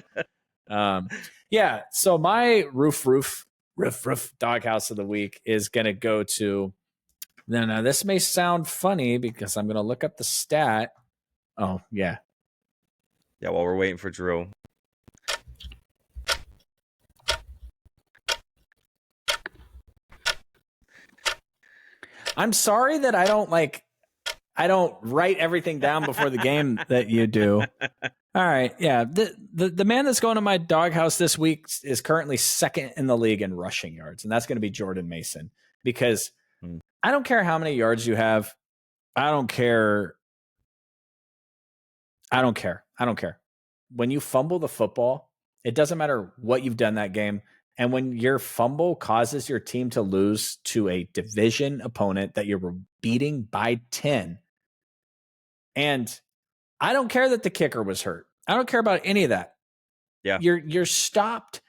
yeah. So my roof doghouse of the week is going to go to. Now, this may sound funny because I'm going to look up the stat. Oh, yeah. Yeah, while we're waiting for Drew. I'm sorry that I don't write everything down before the game that you do. All right. Yeah. The man that's going to my doghouse this week is currently second in the league in rushing yards, and that's going to be Jordan Mason, because I don't care how many yards you have. I don't care. When you fumble the football, it doesn't matter what you've done that game. And when your fumble causes your team to lose to a division opponent that you're beating by 10, and I don't care that the kicker was hurt. I don't care about any of that. Yeah. You're stopped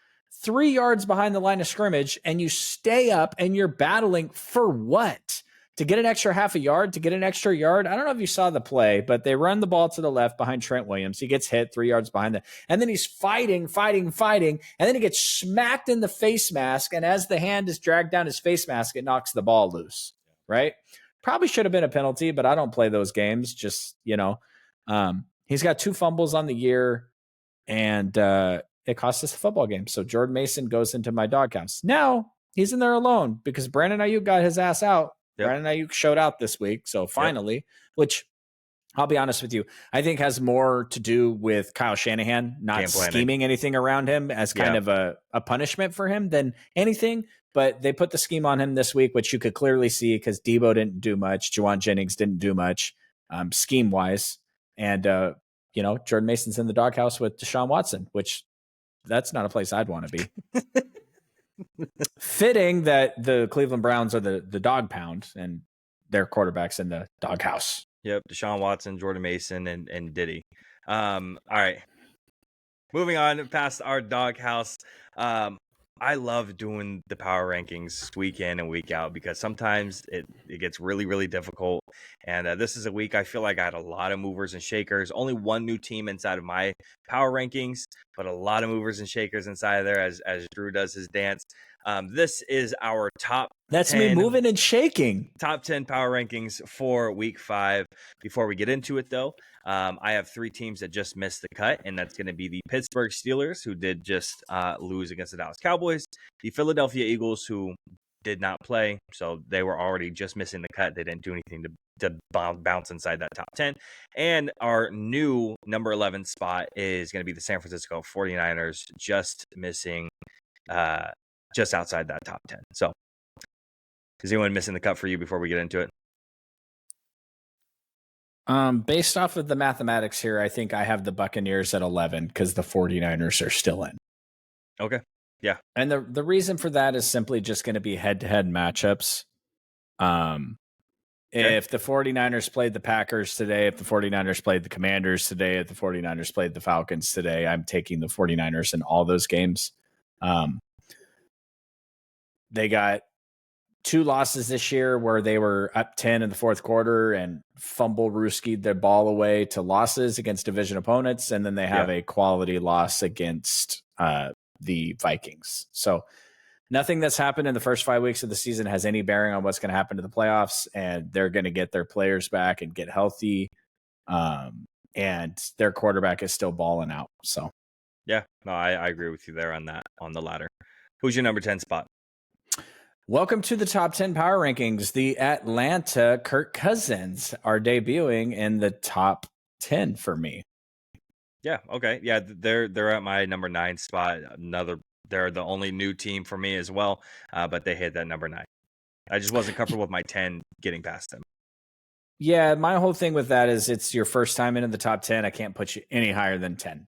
3 yards behind the line of scrimmage, and you stay up and you're battling for what? To get an extra half a yard, to get an extra yard. I don't know if you saw the play, but they run the ball to the left behind Trent Williams. He gets hit 3 yards behind that. And then he's fighting. And then he gets smacked in the face mask. And as the hand is dragged down his face mask, it knocks the ball loose, right? Probably should have been a penalty, but I don't play those games. Just, he's got 2 fumbles on the year, and it cost us a football game. So Jordan Mason goes into my doghouse. Now he's in there alone because Brandon Ayuk got his ass out. Yep. Brandon Ayuk showed out this week. So finally, which I'll be honest with you, I think has more to do with Kyle Shanahan not scheming anything around him as kind of a punishment for him than anything. But they put the scheme on him this week, which you could clearly see because Debo didn't do much. Juwan Jennings didn't do much scheme-wise. And, Jordan Mason's in the doghouse with Deshaun Watson, which that's not a place I'd want to be. Fitting that the Cleveland Browns are the dog pound and their quarterback's in the doghouse. Yep, Deshaun Watson, Jordan Mason, and Diddy. All right. Moving on past our doghouse. I love doing the power rankings week in and week out because sometimes it gets really, really difficult. And this is a week I feel like I had a lot of movers and shakers. Only one new team inside of my power rankings, but a lot of movers and shakers inside of there as Drew does his dance. This is our That's me moving and shaking. top 10 power rankings for week 5. Before we get into it, though, I have 3 teams that just missed the cut, and that's going to be the Pittsburgh Steelers, who did just lose against the Dallas Cowboys, the Philadelphia Eagles, who did not play, so they were already just missing the cut. They didn't do anything to bounce inside that top 10. And our new number 11 spot is going to be the San Francisco 49ers, just missing just outside that top 10. So is anyone missing the cut for you before we get into it? Based off of the mathematics here, I think I have the Buccaneers at 11 because the 49ers are still in. Okay. Yeah. And the reason for that is simply just going to be head-to-head matchups. If the 49ers played the Packers today, if the 49ers played the Commanders today, if the 49ers played the Falcons today, I'm taking the 49ers in all those games. They got 2 losses this year where they were up 10 in the fourth quarter and rooskied their ball away to losses against division opponents. And then they have a quality loss against the Vikings. So nothing that's happened in the first 5 weeks of the season has any bearing on what's going to happen to the playoffs. And they're going to get their players back and get healthy. And their quarterback is still balling out. So, yeah, no, I agree with you there on that, on the ladder. Who's your number 10 spot? Welcome to the top 10 power rankings. The Atlanta Kirk Cousins are debuting in the top 10 for me. Yeah. Okay. Yeah. They're at my number 9 spot. They're the only new team for me as well. But they hit that number 9. I just wasn't comfortable with my 10 getting past them. Yeah. My whole thing with that is it's your first time into the top 10. I can't put you any higher than 10.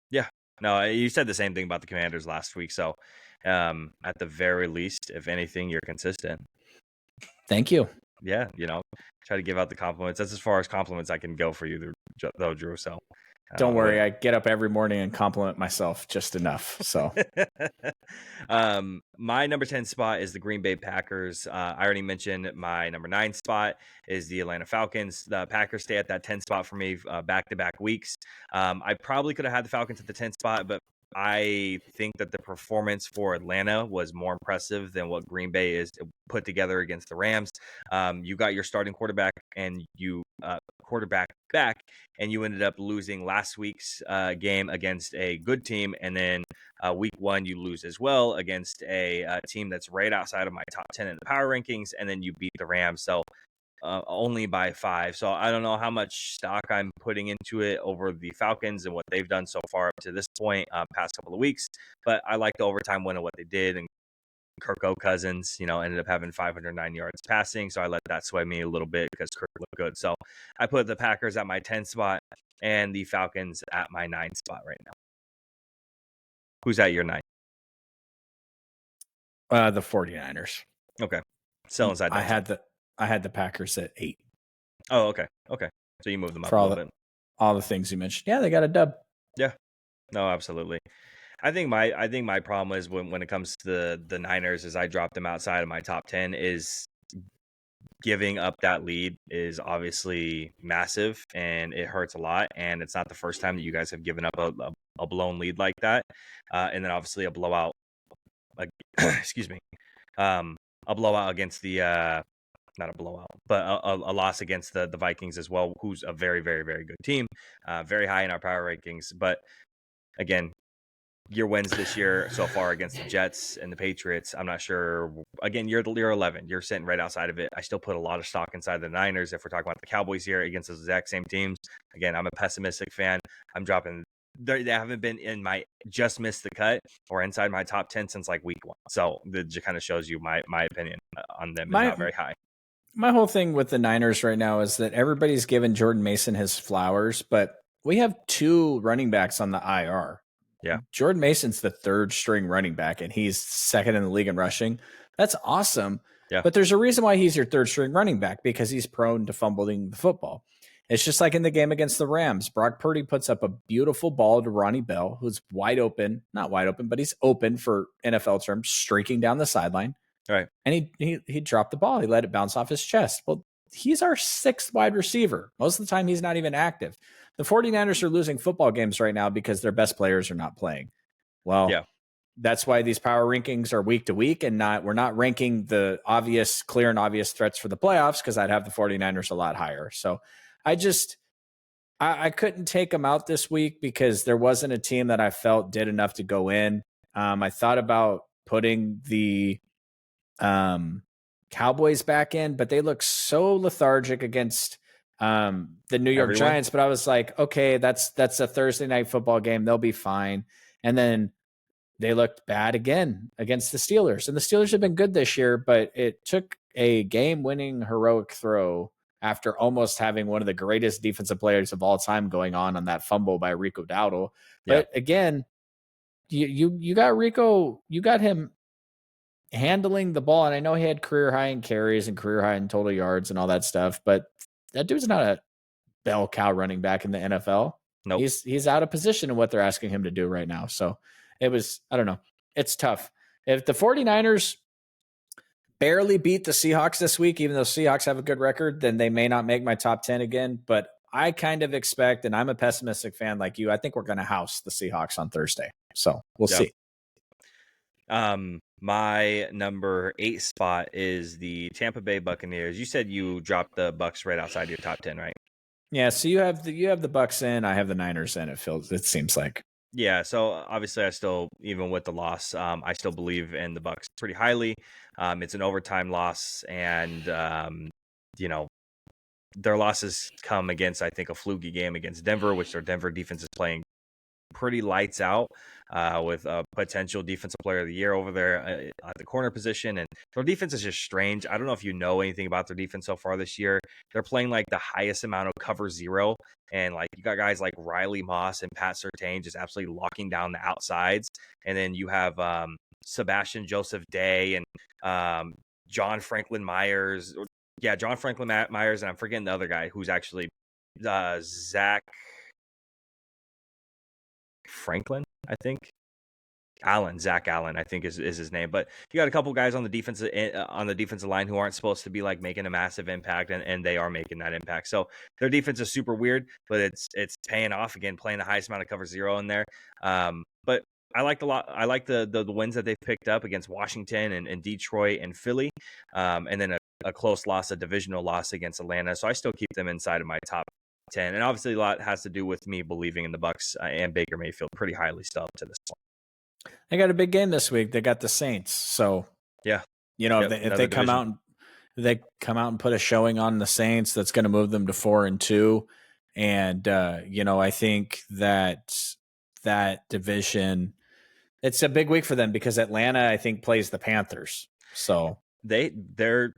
Yeah. No, you said the same thing about the Commanders last week. So, at the very least, if anything, you're consistent. Thank you. Yeah, try to give out the compliments. That's as far as compliments I can go for you, though, Drew. So don't worry, I get up every morning and compliment myself just enough. So, my number 10 spot is the Green Bay Packers. I already mentioned my number 9 spot is the Atlanta Falcons. The Packers stay at that 10 spot for me back-to-back weeks. I probably could have had the Falcons at the 10 spot, but I think that the performance for Atlanta was more impressive than what Green Bay is put together against the Rams. You got your starting quarterback and you quarterback back, and you ended up losing last week's game against a good team, and then week 1 you lose as well against a team that's right outside of my top 10 in the power rankings, and then you beat the Rams. So only by 5. So I don't know how much stock I'm putting into it over the Falcons and what they've done so far up to this point, past couple of weeks. But I like the overtime win of what they did. And Kirk Cousins, ended up having 509 yards passing. So I let that sway me a little bit because Kirk looked good. So I put the Packers at my 10 spot and the Falcons at my 9 spot right now. Who's at your 9? The 49ers. Okay. Still inside. I had the Packers at 8. Oh, okay. Okay. So you moved them up a little bit. All the things you mentioned. Yeah, they got a dub. Yeah. No, absolutely. I think my problem is when it comes to the Niners is I dropped them outside of my top 10 is giving up that lead is obviously massive and it hurts a lot. And it's not the first time that you guys have given up a blown lead like that. And then obviously a blowout, excuse me, a blowout against the, not a blowout, but a loss against the Vikings as well, who's a very, very, very good team, very high in our power rankings. But again, your wins this year so far against the Jets and the Patriots, I'm not sure. Again, you're 11. You're sitting right outside of it. I still put a lot of stock inside the Niners. If we're talking about the Cowboys here against the exact same teams, again, I'm a pessimistic fan. I'm dropping. They haven't been in my just missed the cut or inside my top 10 since like week 1. So that just kind of shows you my opinion on them is not very high. My whole thing with the Niners right now is that everybody's given Jordan Mason his flowers, but we have 2 running backs on the IR. Yeah. Jordan Mason's the 3rd string running back, and he's 2nd in the league in rushing. That's awesome. Yeah. But there's a reason why he's your 3rd string running back, because he's prone to fumbling the football. It's just like in the game against the Rams. Brock Purdy puts up a beautiful ball to Ronnie Bell, who's wide open, not wide open, but he's open for NFL terms, streaking down the sideline. Right. And he dropped the ball. He let it bounce off his chest. Well, he's our 6th wide receiver. Most of the time, he's not even active. The 49ers are losing football games right now because their best players are not playing. Well, yeah. That's why these power rankings are week to week and we're not ranking the clear and obvious threats for the playoffs, because I'd have the 49ers a lot higher. So I couldn't take them out this week because there wasn't a team that I felt did enough to go in. I thought about putting the Cowboys back in, but they look so lethargic against the New York Giants. But I was like, okay, that's a Thursday night football game. They'll be fine. And then they looked bad again against the Steelers. And the Steelers have been good this year, but it took a game-winning heroic throw after almost having one of the greatest defensive players of all time going on that fumble by Rico Dowdle. But again, you got Rico, you got him handling the ball. And I know he had career high in carries and career high in total yards and all that stuff, but that dude's not a bell cow running back in the NFL. Nope. He's out of position in what they're asking him to do right now. So it was, I don't know. It's tough. If the 49ers barely beat the Seahawks this week, even though Seahawks have a good record, then they may not make my top 10 again. But I kind of expect, and I'm a pessimistic fan like you, I think we're going to house the Seahawks on Thursday. So we'll see. My number 8 spot is the Tampa Bay Buccaneers. You said you dropped the Bucs right outside your top 10, right? Yeah. So you have the Bucs in, I have the Niners in. It seems like. Yeah, so obviously I still, even with the loss, I still believe in the Bucs pretty highly. It's an overtime loss, and their losses come against, I think, a fluky game against Denver, which their Denver defense is playing pretty lights out, with a potential defensive player of the year over there at the corner position. And their defense is just strange. I don't know if you know anything about their defense so far this year. They're playing like the highest amount of cover zero. And like you got guys like Riley Moss and Pat Surtain just absolutely locking down the outsides. And then you have Sebastian Joseph Day and John Franklin Myers. Yeah, John Franklin Myers. And I'm forgetting the other guy who's actually Zach Franklin, I think. Zach Allen, I think is his name. But you got a couple guys on the defensive line who aren't supposed to be like making a massive impact, and they are making that impact. So their defense is super weird, but it's paying off again, playing the highest amount of cover zero in there. But I like the wins that they've picked up against Washington and Detroit and Philly, and then a close loss, a divisional loss against Atlanta. So I still keep them inside of my top 10. And obviously a lot has to do with me believing in the Bucs and Baker Mayfield pretty highly still up to this point. They got a big game this week. They got the Saints. So yeah, if they come out and put a showing on the Saints, that's going to move them to 4-2. And I think that division, it's a big week for them because Atlanta, I think, plays the Panthers. So they're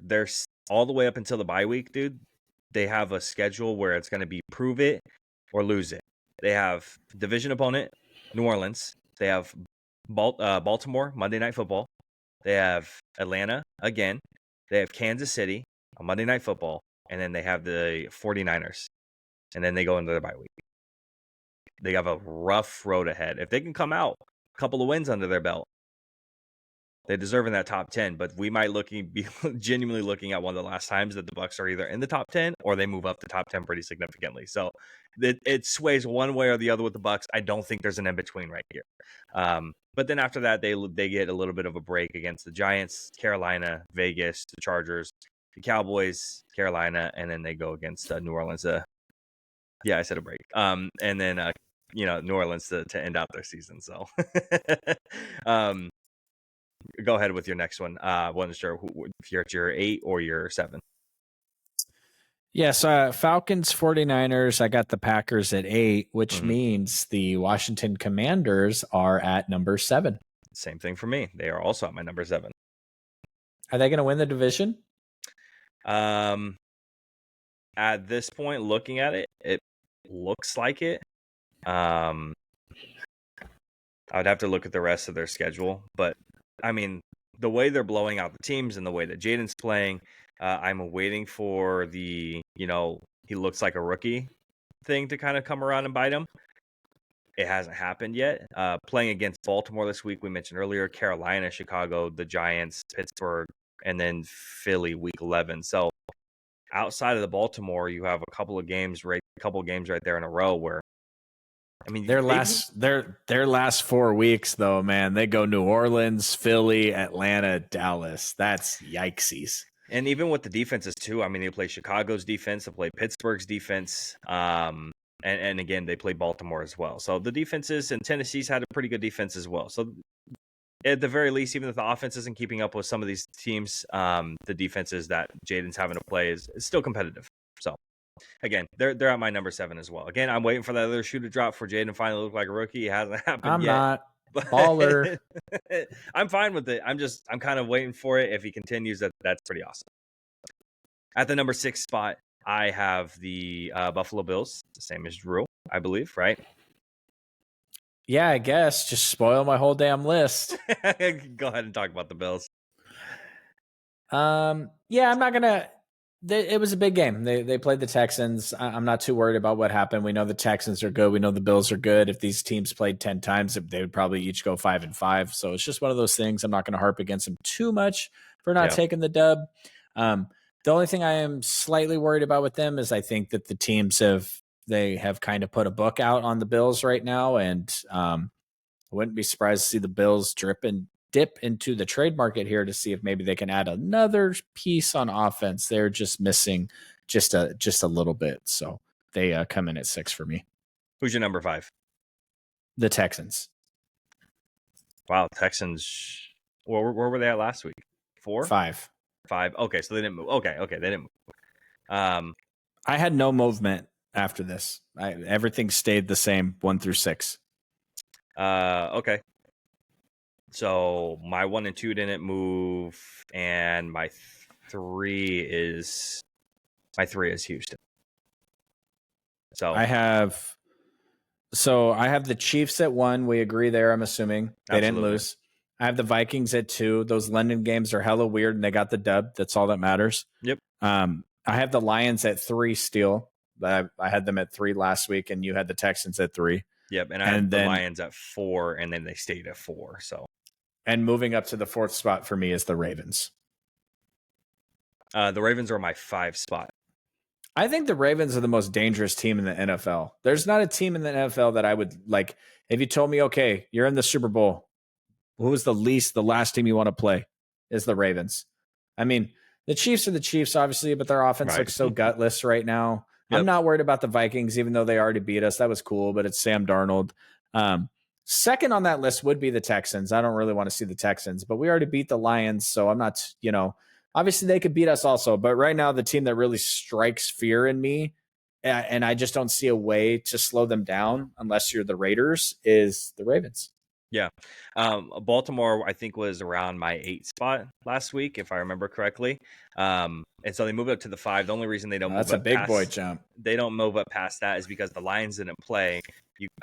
all the way up until the bye week, dude. They have a schedule where it's going to be prove it or lose it. They have division opponent New Orleans. They have Baltimore Monday Night Football. They have Atlanta again. They have Kansas City on Monday Night Football, and then they have the 49ers, and then they go into their bye week. They have a rough road ahead. If they can come out a couple of wins under their belt, they deserve in that top 10, but we might be genuinely looking at one of the last times that the Bucs are either in the top 10 or they move up the top 10 pretty significantly. So it sways one way or the other with the Bucs. I don't think there's an in-between right here. But then after that, they get a little bit of a break against the Giants, Carolina, Vegas, the Chargers, the Cowboys, Carolina, and then they go against New Orleans. Yeah, I said a break. And then, New Orleans to end out their season. So go ahead with your next one. Wasn't sure if you're at your 8 or your 7. Yes, Falcons, 49ers. I got the Packers at 8, which means the Washington Commanders are at number 7. Same thing for me. They are also at my number 7. Are they going to win the division? At this point, looking at it, it looks like it. I would have to look at the rest of their schedule, but I mean, the way they're blowing out the teams and the way that Jaden's playing, I'm waiting for the, he looks like a rookie thing to kind of come around and bite him. It hasn't happened yet. Playing against Baltimore this week, we mentioned earlier, Carolina, Chicago, the Giants, Pittsburgh, and then Philly week 11. So outside of the Baltimore, you have a couple of games right there in a row where, I mean, Their last 4 weeks though, man, they go New Orleans, Philly, Atlanta, Dallas. That's yikesies. And even with the defenses too, I mean, they play Chicago's defense, they play Pittsburgh's defense, and again, they play Baltimore as well. So the defenses, and Tennessee's had a pretty good defense as well. So at the very least, even if the offense isn't keeping up with some of these teams, the defenses that Jaden's having to play is still competitive. So again, they're at my number 7 as well. Again, I'm waiting for that other shoe to drop for Jaden to finally look like a rookie. It hasn't happened yet. I'm not. Baller. I'm fine with it. I'm kind of waiting for it. If he continues, that's pretty awesome. At the number 6 spot, I have the Buffalo Bills, the same as Drew, I believe, right? Yeah, I guess. Just spoil my whole damn list. Go ahead and talk about the Bills. Yeah, I'm not gonna. It was a big game. They played the Texans. I'm not too worried about what happened. We know the Texans are good. We know the Bills are good. If these teams played 10 times, they would probably each go 5-5. So it's just one of those things. I'm not going to harp against them too much for not taking the dub. The only thing I am slightly worried about with them is I think that the teams have kind of put a book out on the Bills right now, and I wouldn't be surprised to see the Bills dip into the trade market here to see if maybe they can add another piece on offense. They're just missing just a little bit. So they come in at 6 for me. Who's your number 5? The Texans. Wow, Texans. Where were they at last week? 4? 5. 5. Okay, so they didn't move. Okay, they didn't move. I had no movement after this. Everything stayed the same, 1 through 6. Okay. So my 1 and 2 didn't move, and my 3 is Houston. So I have the Chiefs at 1. We agree there. I'm assuming they didn't lose. I have the Vikings at 2. Those London games are hella weird, and they got the dub. That's all that matters. Yep. I have the Lions at 3 still. I had them at 3 last week, and you had the Texans at 3. Yep, and I had the Lions at 4, and then they stayed at 4. So, and moving up to the 4th spot for me is the Ravens. The Ravens are my 5 spot. I think the Ravens are the most dangerous team in the NFL. There's not a team in the NFL that I would like. If you told me, okay, you're in the Super Bowl, who's the last team you want to play? Is the Ravens. I mean, the Chiefs are the Chiefs, obviously, but their offense looks so gutless right now. Yep. I'm not worried about the Vikings, even though they already beat us. That was cool, but it's Sam Darnold. Second on that list would be the Texans. I don't really want to see the Texans, but we already beat the Lions, so I'm not, obviously they could beat us also. But right now, the team that really strikes fear in me, and I just don't see a way to slow them down unless you're the Raiders, is the Ravens. Yeah. Baltimore, I think, was around my 8 spot last week, if I remember correctly. And so they moved up to the 5. The only reason they don't move up that's a big boy jump. They don't move up past that is because the Lions didn't play.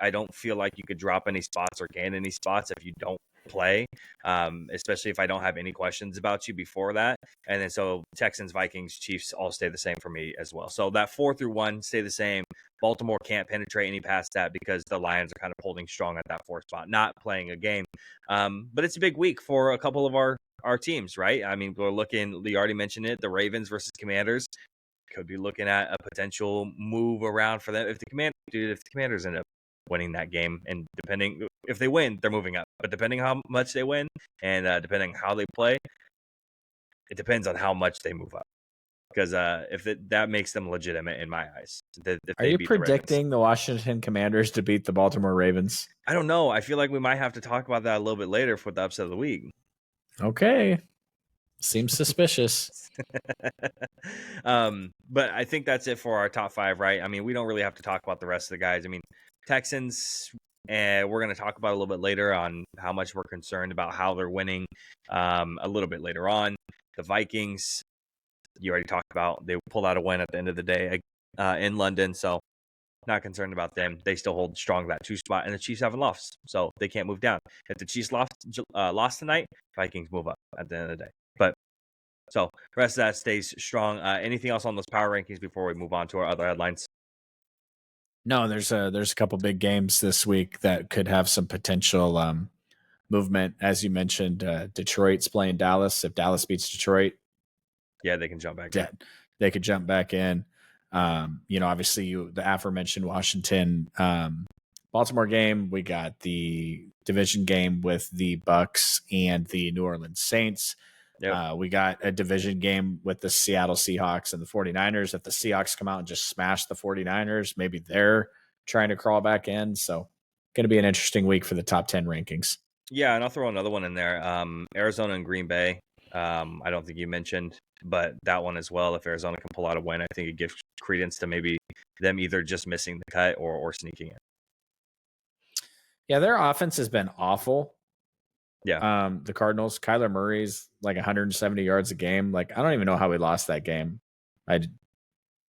I don't feel like you could drop any spots or gain any spots if you don't play, especially if I don't have any questions about you before that. And then so Texans, Vikings, Chiefs all stay the same for me as well. So that 4 through 1 stay the same. Baltimore can't penetrate any past that because the Lions are kind of holding strong at that 4th spot, not playing a game. But it's a big week for a couple of our teams, right? I mean, we're looking, Lee already mentioned it, the Ravens versus Commanders. Could be looking at a potential move around for them if the Commanders end up winning that game, and depending if they win, they're moving up. But depending how much they win and depending how they play, it depends on how much they move up. Because if that makes them legitimate in my eyes. Are you predicting the Washington Commanders to beat the Baltimore Ravens? I don't know. I feel like we might have to talk about that a little bit later for the upset of the week. Okay. Seems suspicious. But I think that's it for our top 5, right? I mean, we don't really have to talk about the rest of the guys. I mean, Texans, and we're going to talk about a little bit later on how much we're concerned about how they're winning a little bit later on. The Vikings, you already talked about. They pulled out a win at the end of the day in London, so not concerned about them. They still hold strong that 2 spot, and the Chiefs haven't lost, so they can't move down. If the Chiefs lost tonight, Vikings move up at the end of the day. But So the rest of that stays strong. Anything else on those power rankings before we move on to our other headlines? No, there's a couple big games this week that could have some potential movement. As you mentioned, Detroit's playing Dallas. If Dallas beats Detroit, Yeah, they can jump back in. they could jump back in. Obviously the aforementioned Washington Baltimore game. We got the division game with the Bucks and the New Orleans Saints. Yep. We got a division game with the Seattle Seahawks and the 49ers. If the Seahawks come out and just smash the 49ers, maybe they're trying to crawl back in. So going to be an interesting week for the top 10 rankings. Yeah, and I'll throw another one in there. Arizona and Green Bay. I don't think you mentioned, but that one as well. If Arizona can pull out a win, I think it gives credence to maybe them either just missing the cut or sneaking it. Yeah, their offense has been awful. Yeah. The Cardinals, Kyler Murray's like 170 yards a game. Like, I don't even know how we lost that game.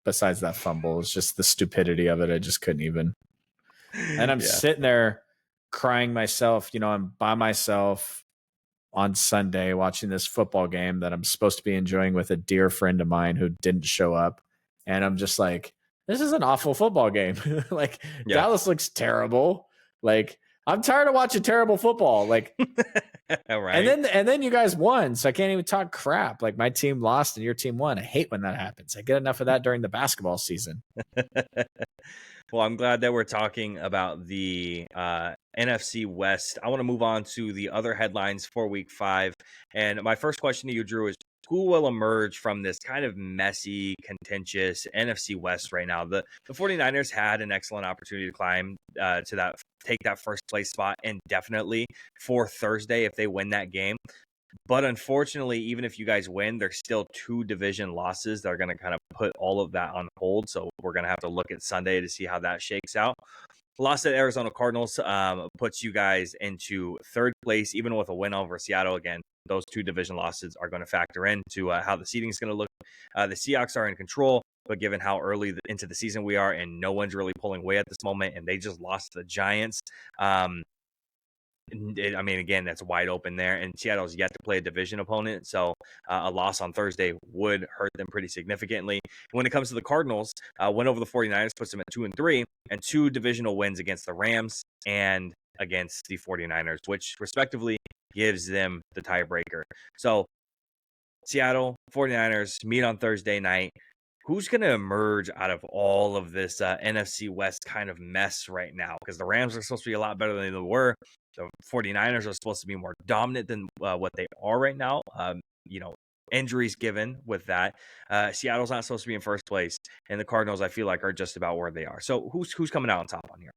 Besides that fumble, it's just the stupidity of it. I just couldn't even. And I'm sitting there crying myself. I'm by myself on Sunday watching this football game that I'm supposed to be enjoying with a dear friend of mine who didn't show up. And I'm just like, this is an awful football game. Dallas looks terrible. Like, I'm tired of watching terrible football. Like, right. And then you guys won, so I can't even talk crap. Like, my team lost and your team won. I hate when that happens. I get enough of that during the basketball season. Well, I'm glad that we're talking about the NFC West. I want to move on to the other headlines for Week 5. And my first question to you, Drew, is who will emerge from this kind of messy, contentious NFC West right now? The 49ers had an excellent opportunity to climb take that first place spot indefinitely for Thursday if they win that game. But unfortunately, even if you guys win, there's still 2 division losses that are going to kind of put all of that on hold. So we're going to have to look at Sunday to see how that shakes out. Loss at Arizona Cardinals puts you guys into 3rd place, even with a win over Seattle. Again, those 2 division losses are going to factor into how the seeding is going to look. The Seahawks are in control, but given how early into the season we are and no one's really pulling away at this moment, and they just lost to the Giants, again, that's wide open there, and Seattle's yet to play a division opponent, so a loss on Thursday would hurt them pretty significantly. When it comes to the Cardinals, win over the 49ers puts them at 2-3, and 2 divisional wins against the Rams and against the 49ers, which respectively gives them the tiebreaker. So Seattle 49ers meet on Thursday night. Who's going to emerge out of all of this NFC West kind of mess right now? Because the Rams are supposed to be a lot better than they were. The 49ers are supposed to be more dominant than what they are right now. Injuries given with that. Seattle's not supposed to be in first place. And the Cardinals, I feel like, are just about where they are. So who's coming out on top on here?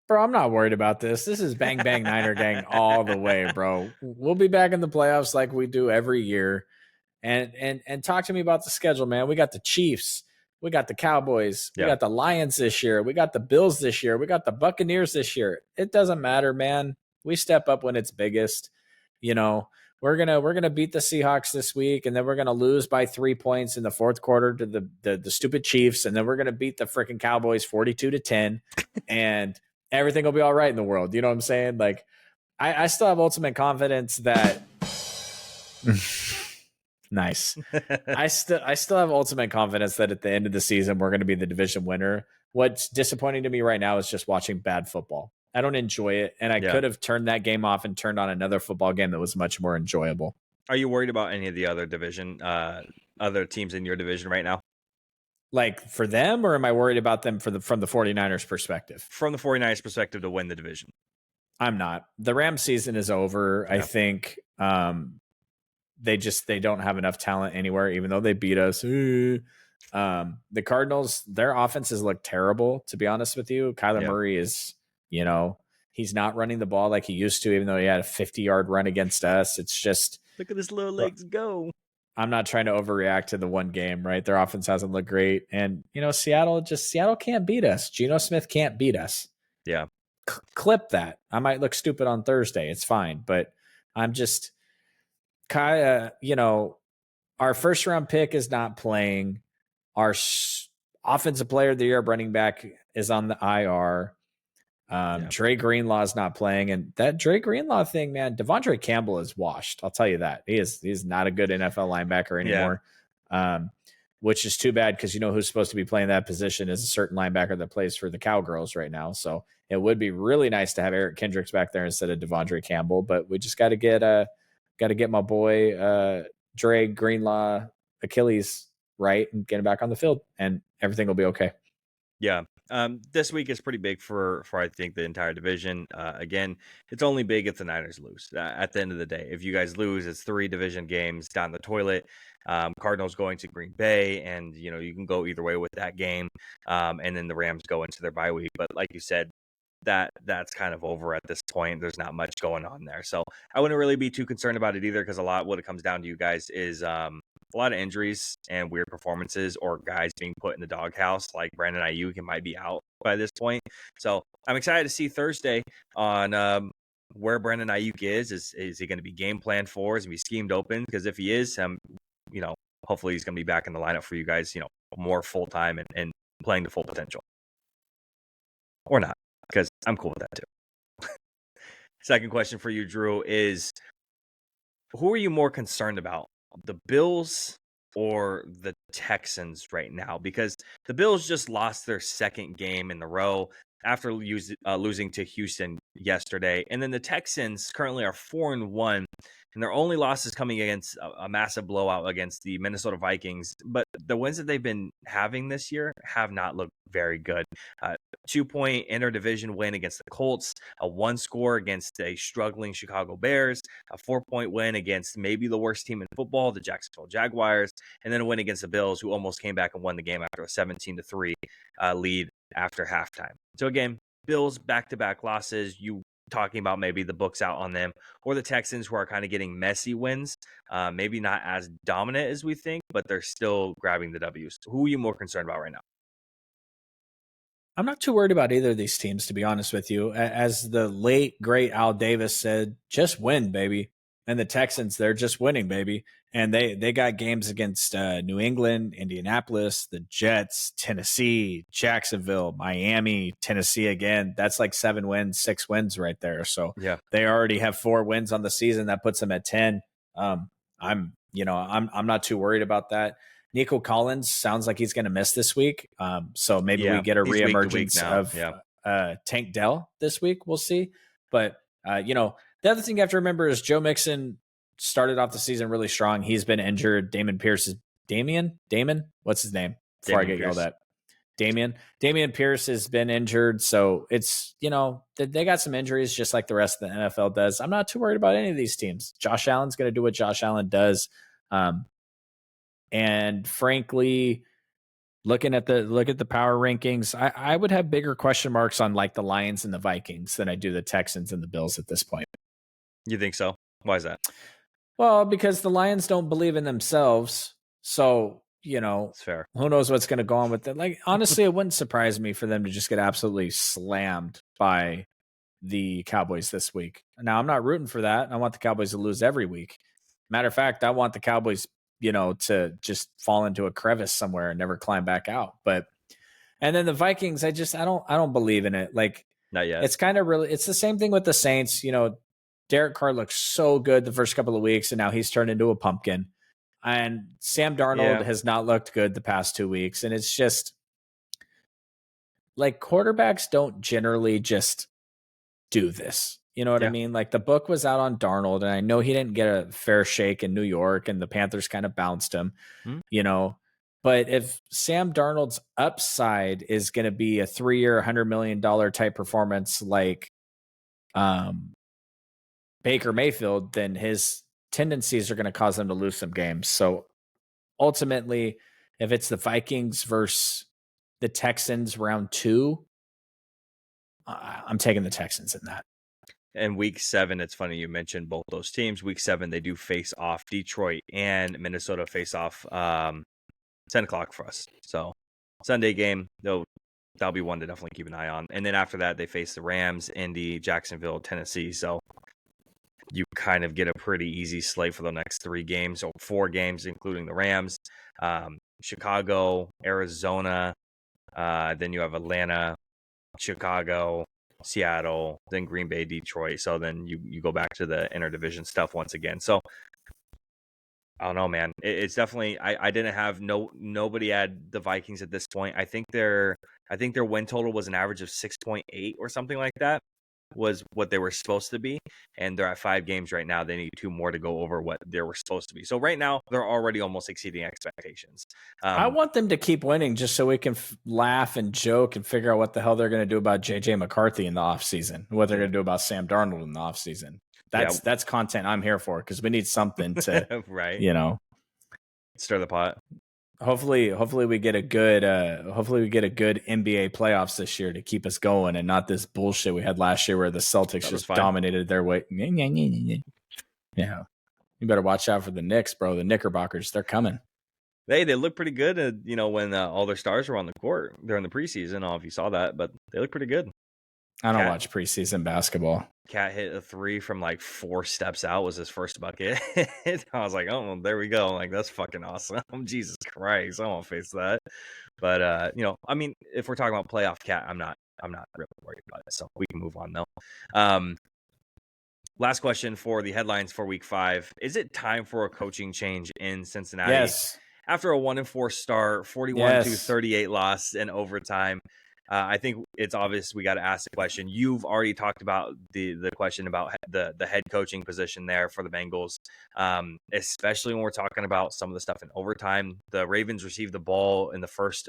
Bro, I'm not worried about this. This is bang, bang, Niner gang all the way, bro. We'll be back in the playoffs like we do every year. And talk to me about the schedule, man. We got the Chiefs. We got the Cowboys. We got the Lions this year. We got the Bills this year. We got the Buccaneers this year. It doesn't matter, man. We step up when it's biggest. We're gonna beat the Seahawks this week, and then we're gonna lose by 3 points in the 4th quarter to the stupid Chiefs, and then we're gonna beat the freaking Cowboys 42-10, and everything will be all right in the world. You know what I'm saying? Like, I still have ultimate confidence that. Nice. I still have ultimate confidence that at the end of the season we're going to be the division winner. What's disappointing to me right now is just watching bad football. I don't enjoy it, and I could have turned that game off and turned on another football game that was much more enjoyable. Are you worried about any of the other other teams in your division right now? Like, for them, or am I worried about them from the 49ers perspective? From the 49ers perspective to win the division. I'm not. The Rams season is over. Yeah. I think they don't have enough talent anywhere, even though they beat us. The Cardinals, their offenses look terrible, to be honest with you. Kyler Murray is, he's not running the ball like he used to, even though he had a 50-yard run against us. It's just, look at his little legs go. I'm not trying to overreact to the one game, right? Their offense hasn't looked great. And, Seattle can't beat us. Geno Smith can't beat us. Yeah. Clip that. I might look stupid on Thursday. It's fine. But I'm just, our first round pick is not playing. Our offensive player of the year running back is on the IR. Yeah. Dre Greenlaw's not playing, and that Dre Greenlaw thing, man, Devondre Campbell is washed. I'll tell you that. He's not a good NFL linebacker anymore. Which is too bad because you know who's supposed to be playing that position is a certain linebacker that plays for the Cowgirls right now. So it would be really nice to have Eric Kendricks back there instead of Devondre Campbell, but we just got to get my boy Dre Greenlaw Achilles right and get him back on the field, and everything will be okay. Yeah. This week is pretty big for I think the entire division. Again, it's only big if the Niners lose. At the end of the day, if you guys lose, it's 3 division games down the toilet. Cardinals going to Green Bay, and you can go either way with that game. And then the Rams go into their bye week. But like you said, that's kind of over at this point. There's not much going on there, so I wouldn't really be too concerned about it either. Because a lot what it comes down to, you guys, is a lot of injuries and weird performances, or guys being put in the doghouse, like Brandon Ayuk might be out by this point. So I'm excited to see Thursday on where Brandon Ayuk is. Is he going to be game planned for? Is he going to be schemed open? Because if he is, hopefully he's going to be back in the lineup for you guys, more full time and playing to full potential, or not, because I'm cool with that too. Second question for you, Drew, is who are you more concerned about, the Bills or the Texans right now? Because the Bills just lost their second game in a row after losing to Houston yesterday. And then the Texans currently are 4-1, and their only loss is coming against a massive blowout against the Minnesota Vikings. But the wins that they've been having this year have not looked very good. 2-point interdivision win against the Colts, a 1-score against a struggling Chicago Bears, a 4-point win against maybe the worst team in football, the Jacksonville Jaguars, and then a win against the Bills, who almost came back and won the game after a 17-3 lead after halftime. So again, Bills back-to-back losses. You talking about maybe the book's out on them, or the Texans, who are kind of getting messy wins, maybe not as dominant as we think, but they're still grabbing the W's. Who are you more concerned about right now? I'm not too worried about either of these teams, to be honest with you. As the late, great Al Davis said, just win, baby. And the Texans, they're just winning, baby. And they got games against New England, Indianapolis, the Jets, Tennessee, Jacksonville, Miami, Tennessee again. That's like 7 wins, 6 wins right there. So Yeah, they already have 4 wins on the season. That puts them at 10. I'm not too worried about that. Nico Collins sounds like he's going to miss this week. So maybe we get a reemergence of Tank Dell this week. We'll see. But, the other thing you have to remember is Joe Mixon started off the season really strong. He's been injured. Damon, what's his name? Before Dameon I get Pierce. yelled at. Damian Pierce has been injured. So it's, they got some injuries just like the rest of the NFL does. I'm not too worried about any of these teams. Josh Allen's going to do what Josh Allen does. And frankly, look at the power rankings, I would have bigger question marks on like the Lions and the Vikings than I do the Texans and the Bills at this point. You think so? Why is that? Well, because the Lions don't believe in themselves. So, It's fair. Who knows what's going to go on with it. Like, honestly, it wouldn't surprise me for them to just get absolutely slammed by the Cowboys this week. Now, I'm not rooting for that. I want the Cowboys to lose every week. Matter of fact, I want the Cowboys, to just fall into a crevice somewhere and never climb back out. And then the Vikings, I don't believe in it. Like, not yet. It's kind of it's the same thing with the Saints. Derek Carr looked so good the first couple of weeks, and now he's turned into a pumpkin. And Sam Darnold has not looked good the past 2 weeks. And it's just like quarterbacks don't generally just do this. You know what I mean? Like the book was out on Darnold, and I know he didn't get a fair shake in New York, and the Panthers kind of bounced him, But if Sam Darnold's upside is going to be a 3-year, $100 million type performance like Baker Mayfield, then his tendencies are going to cause them to lose some games. So ultimately, if it's the Vikings versus the Texans round 2, I'm taking the Texans in that. And week 7, it's funny you mentioned both those teams. Week 7, they do face off. Detroit and Minnesota face off 10 o'clock for us. So Sunday game, that'll be one to definitely keep an eye on. And then after that, they face the Rams, Indy, Jacksonville, Tennessee. So you kind of get a pretty easy slate for the next 3 games, or 4 games, including the Rams, Chicago, Arizona. Then you have Atlanta, Chicago. Seattle, then Green Bay, Detroit. So then you go back to the interdivision stuff once again. So I don't know, man. It's definitely I didn't have nobody had the Vikings at this point. I think their win total was an average of 6.8 or something like that was what they were supposed to be, and they're at 5 games right now. They need 2 more to go over what they were supposed to be. So right now they're already almost exceeding expectations. I want them to keep winning just so we can laugh and joke and figure out what the hell they're going to do about JJ McCarthy in the offseason, what they're going to do about Sam Darnold in the offseason. That's content I'm here for, because we need something to right, stir the pot. Hopefully we get a good NBA playoffs this year to keep us going, and not this bullshit we had last year where the Celtics just dominated their way. Yeah. You better watch out for the Knicks, bro. The Knickerbockers, they're coming. They look pretty good, when all their stars were on the court during the preseason. I don't know if you saw that, but they look pretty good. I don't watch preseason basketball. Cat hit a 3 from like 4 steps out, was his first bucket. I was like, oh, there we go. Like, that's fucking awesome. Jesus Christ, I won't face that. But I mean, if we're talking about playoff Cat, I'm not really worried about it. So we can move on though. Last question for the headlines for Week 5: is it time for a coaching change in Cincinnati? Yes. After a 1-4 start, 41-38 loss in overtime. I think it's obvious we got to ask the question. You've already talked about the question about the head coaching position there for the Bengals, especially when we're talking about some of the stuff in overtime. The Ravens received the ball in the first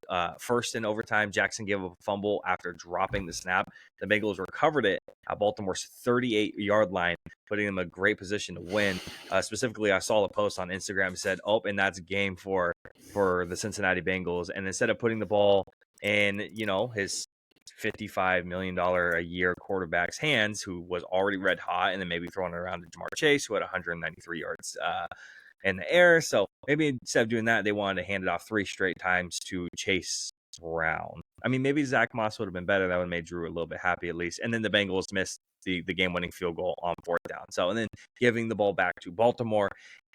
in overtime. Jackson gave up a fumble after dropping the snap. The Bengals recovered it at Baltimore's 38-yard line, putting them in a great position to win. Specifically, I saw a post on Instagram that said, "Oh, and that's game for the Cincinnati Bengals." And instead of putting the ball in, his $55 million a year quarterback's hands, who was already red hot, and then maybe throwing it around to Jamar Chase, who had 193 yards in the air. So maybe instead of doing that, they wanted to hand it off 3 straight times to Chase Brown. I mean, maybe Zach Moss would have been better. That would have made Drew a little bit happy at least. And then the Bengals missed the game-winning field goal on 4th down. So, and then giving the ball back to Baltimore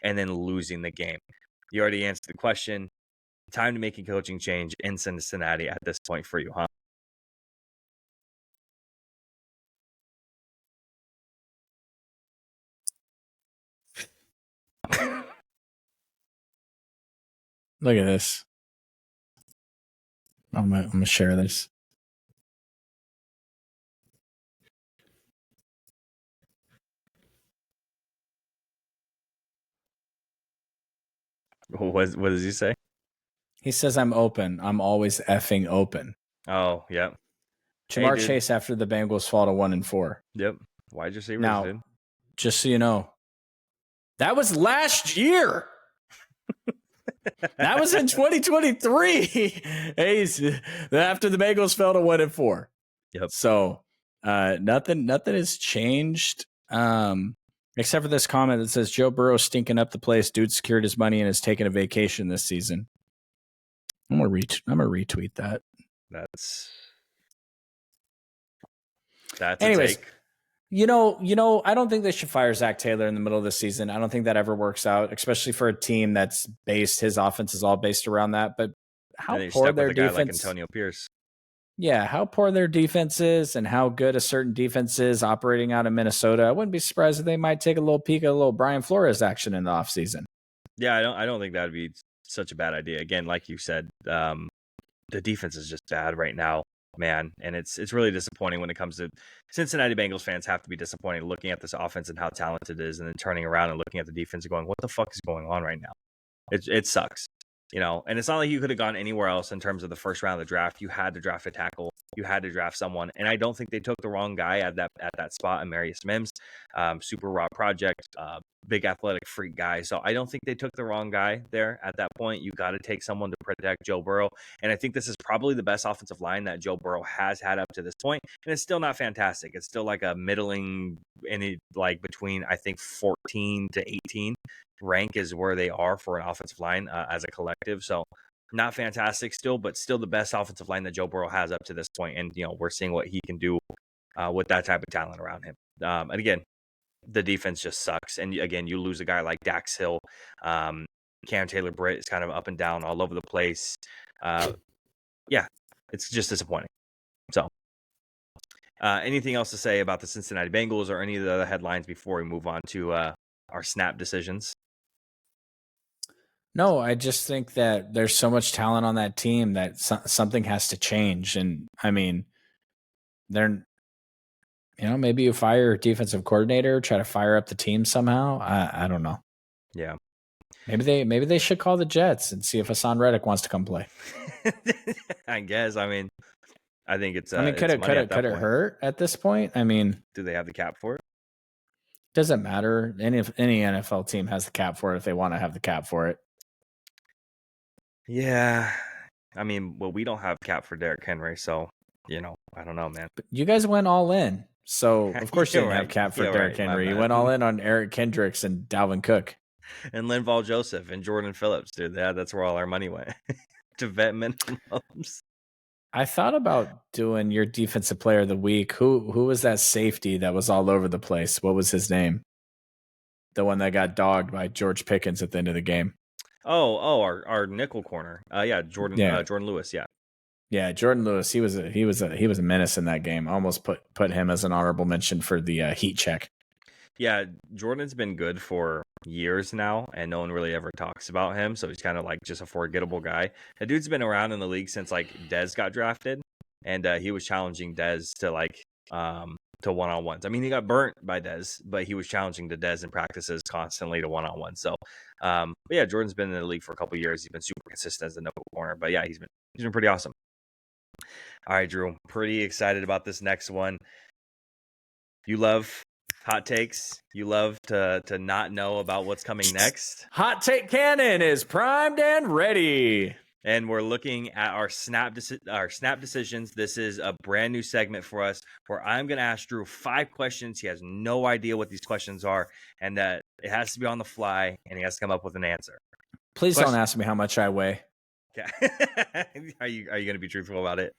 and then losing the game. You already answered the question. Time to make a coaching change in Cincinnati at this point for you, huh? Look at this. I'm gonna share this. What does he say? He says, "I'm open. I'm always effing open." Oh, yep. Jamar Chase after the Bengals fall to 1-4. Yep. Wide receivers, now, dude. Just so you know, that was last year. That was in 2023. After the Bengals fell to 1-4. Yep. So nothing has changed. Except for this comment that says Joe Burrow stinking up the place. Dude secured his money and is taking a vacation this season. I'm gonna retweet that. That's anyways. You know, I don't think they should fire Zach Taylor in the middle of the season. I don't think that ever works out, especially for a team that's his offense is all based around that. But how poor their defense, like Antonio Pierce. Yeah, how poor their defense is and how good a certain defense is operating out of Minnesota. I wouldn't be surprised if they might take a little peek at a little Brian Flores action in the offseason. Yeah, I don't think that'd be such a bad idea. Again, like you said, the defense is just bad right now, man, and it's really disappointing when it comes to Cincinnati Bengals. Fans have to be disappointed looking at this offense and how talented it is, and then turning around and looking at the defense and going, "What the fuck is going on right now?" It sucks, And it's not like you could have gone anywhere else in terms of the first round of the draft. You had to draft a tackle. You had to draft someone, and I don't think they took the wrong guy at that spot. Amarius Mims, super raw project, big athletic freak guy. So I don't think they took the wrong guy there at that point. You got to take someone to protect Joe Burrow, and I think this is probably the best offensive line that Joe Burrow has had up to this point, and it's still not fantastic. It's still like a middling, like between I think 14 to 18 rank is where they are for an offensive line as a collective. So not fantastic still, but still the best offensive line that Joe Burrow has up to this point. And, we're seeing what he can do with that type of talent around him. And again, the defense just sucks. And again, you lose a guy like Dax Hill. Cam Taylor-Britt is kind of up and down all over the place. Yeah, it's just disappointing. So Anything else to say about the Cincinnati Bengals or any of the other headlines before we move on to our snap decisions? No, I just think that there's so much talent on that team that something has to change. And I mean, they're, maybe you fire your defensive coordinator, try to fire up the team somehow. I don't know. Yeah. Maybe they should call the Jets and see if Hassan Reddick wants to come play. I guess. I mean, I think it's. Could it's money at that it point. hurt at this point? I mean, Do they have the cap for it? Doesn't matter. Any NFL team has the cap for it if they want to have the cap for it. Yeah. I mean, well, we don't have cap for Derrick Henry, so I don't know, man. But you guys went all in, so of course you didn't have cap for Derrick Henry. You went all in on Eric Kendricks and Dalvin Cook and Linval Joseph and Jordan Phillips, dude. Yeah, that's where all our money went to vet minimums. I thought about doing your defensive player of the week. Who was that safety that was all over the place? What was his name? The one that got dogged by George Pickens at the end of the game. Our nickel corner. Jordan Lewis. Yeah. Yeah, Jordan Lewis. He was a menace in that game. Almost put him as an honorable mention for the heat check. Yeah, Jordan's been good for years now, and no one really ever talks about him. So he's kind of like just a forgettable guy. The dude's been around in the league since like Dez got drafted, and he was challenging Dez to one-on-ones. I mean, he got burnt by Dez, but he was challenging the Dez in practices constantly to one-on-one. So, but yeah, Jordan's been in the league for a couple of years. He's been super consistent as the nickel corner. But yeah, he's been pretty awesome. All right, Drew, pretty excited about this next one. You love hot takes. You love to not know about what's coming next. Hot take cannon is primed and ready. And we're looking at our snap decisions. This is a brand new segment for us where I'm going to ask Drew 5 questions. He has no idea what these questions are, and that it has to be on the fly, and he has to come up with an answer. Please don't ask me how much I weigh. Okay. Are you going to be truthful about it?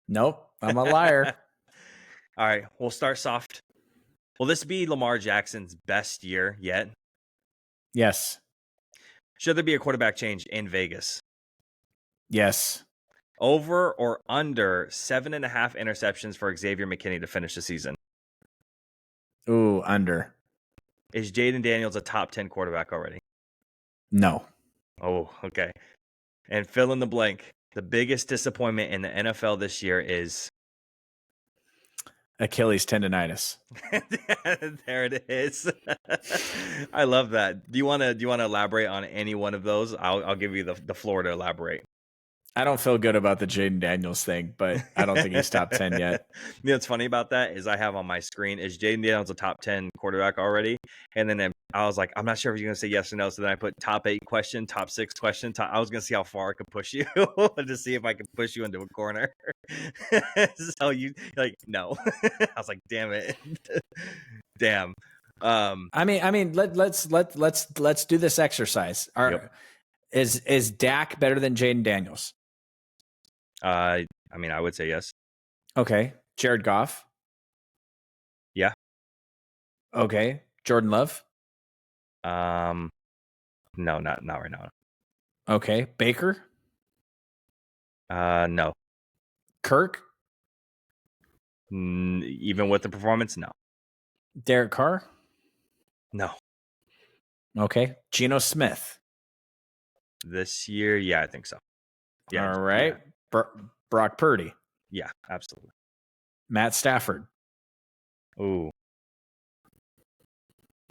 Nope. I'm a liar. All right. We'll start soft. Will this be Lamar Jackson's best year yet? Yes. Should there be a quarterback change in Vegas? Yes. Over or under 7.5 interceptions for Xavier McKinney to finish the season? Ooh, under. Is Jaden Daniels a top 10 quarterback already? No. Oh, okay. And fill in the blank. The biggest disappointment in the NFL this year is Achilles tendonitis. There it is. I love that. Do you want to elaborate on any one of those? I'll give you the floor to elaborate. I don't feel good about the Jaden Daniels thing, but I don't think he's top 10 yet. You know what's funny about that is I have on my screen, is Jaden Daniels a top 10 quarterback already? And then I was like, I'm not sure if you're going to say yes or no. So then I put top 8 question, top 6 question. I was going to see how far I could push you to see if I could push you into a corner. So you like, no. I was like, damn it. Damn. I mean, let's do this exercise. Is Dak better than Jaden Daniels? I mean, I would say yes. Okay. Jared Goff? Yeah. Okay. Jordan Love? No, not right now. Okay. Baker? No. Kirk? Even with the performance, no. Derek Carr? No. Okay. Geno Smith? This year, yeah, I think so. Yeah. All right. Yeah. Brock Purdy? Yeah, absolutely. Matt Stafford? Ooh.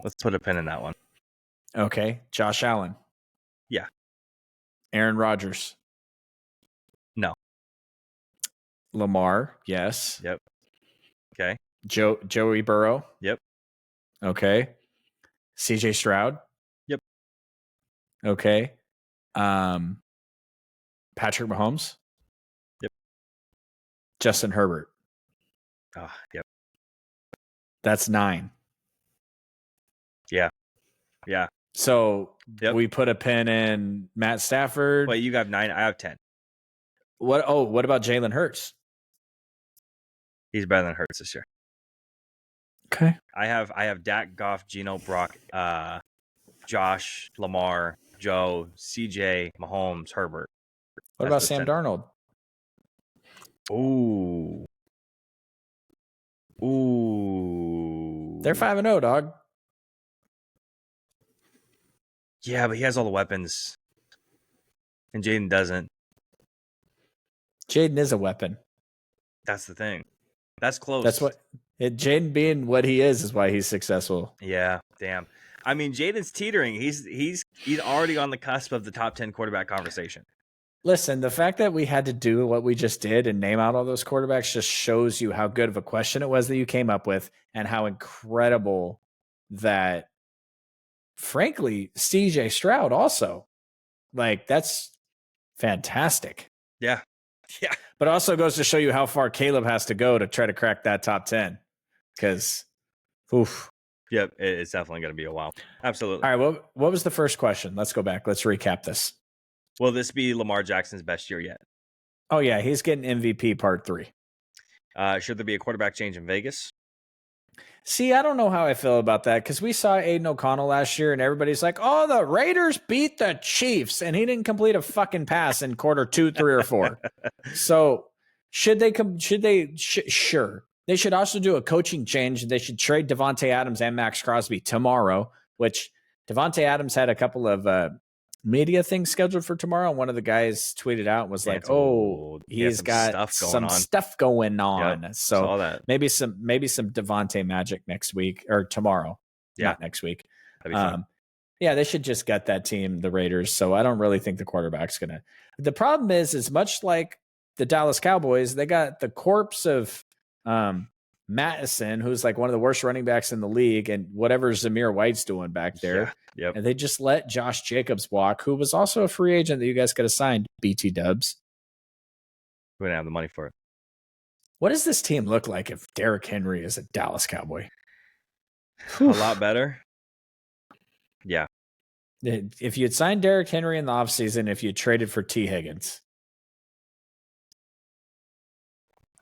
Let's put a pin in that one. Okay. Josh Allen? Yeah. Aaron Rodgers? No. Lamar? Yes. Yep. Okay. Joey Burrow? Yep. Okay. CJ Stroud? Yep. Okay. Patrick Mahomes? Yep. Justin Herbert? Yep. That's 9. Yeah. Yeah. So we put a pin in Matt Stafford. Wait, you got 9. I have 10. What about Jalen Hurts? He's better than Hurts this year. Okay. I have Dak, Goff, Geno, Brock, Josh, Lamar, Joe, CJ, Mahomes, Herbert. What about Sam Darnold? Ooh. Ooh. They're 5-0, dog. Yeah, but he has all the weapons. And Jaden doesn't. Jaden is a weapon. That's the thing. That's close. That's what Jaden being what he is why he's successful. Yeah, damn. I mean, Jaden's teetering. He's already on the cusp of the top 10 quarterback conversation. Listen, the fact that we had to do what we just did and name out all those quarterbacks just shows you how good of a question it was that you came up with and how incredible that, frankly, CJ Stroud also. Like, that's fantastic. Yeah. Yeah. But it also goes to show you how far Caleb has to go to try to crack that top 10. Because, oof. Yep, it's definitely going to be a while. Absolutely. All right, what was the first question? Let's go back. Let's recap this. Will this be Lamar Jackson's best year yet? Oh, yeah, he's getting MVP part 3. Should there be a quarterback change in Vegas? See, I don't know how I feel about that because we saw Aiden O'Connell last year and everybody's like, oh, the Raiders beat the Chiefs and he didn't complete a fucking pass in quarter 2, 3, or 4. So should they sure. They should also do a coaching change. They should trade Devontae Adams and Max Crosby tomorrow, which Devontae Adams had a couple of media things scheduled for tomorrow. And one of the guys tweeted out and was like, oh, he's got some stuff going on. Yep, so saw that. maybe some Devontae magic next week or tomorrow. Yeah. Not next week. That'd be fun. Yeah, they should just gut that team, the Raiders. So I don't really think the quarterback's going to. The problem is much like the Dallas Cowboys, they got the corpse of Mattison, who's like one of the worst running backs in the league, and whatever Zamir White's doing back there. Yeah, yep. And they just let Josh Jacobs walk, who was also a free agent that you guys could have signed, BT Dubs. We didn't have the money for it. What does this team look like if Derrick Henry is a Dallas Cowboy? A lot better. Yeah. If you had signed Derrick Henry in the offseason, if you traded for T. Higgins.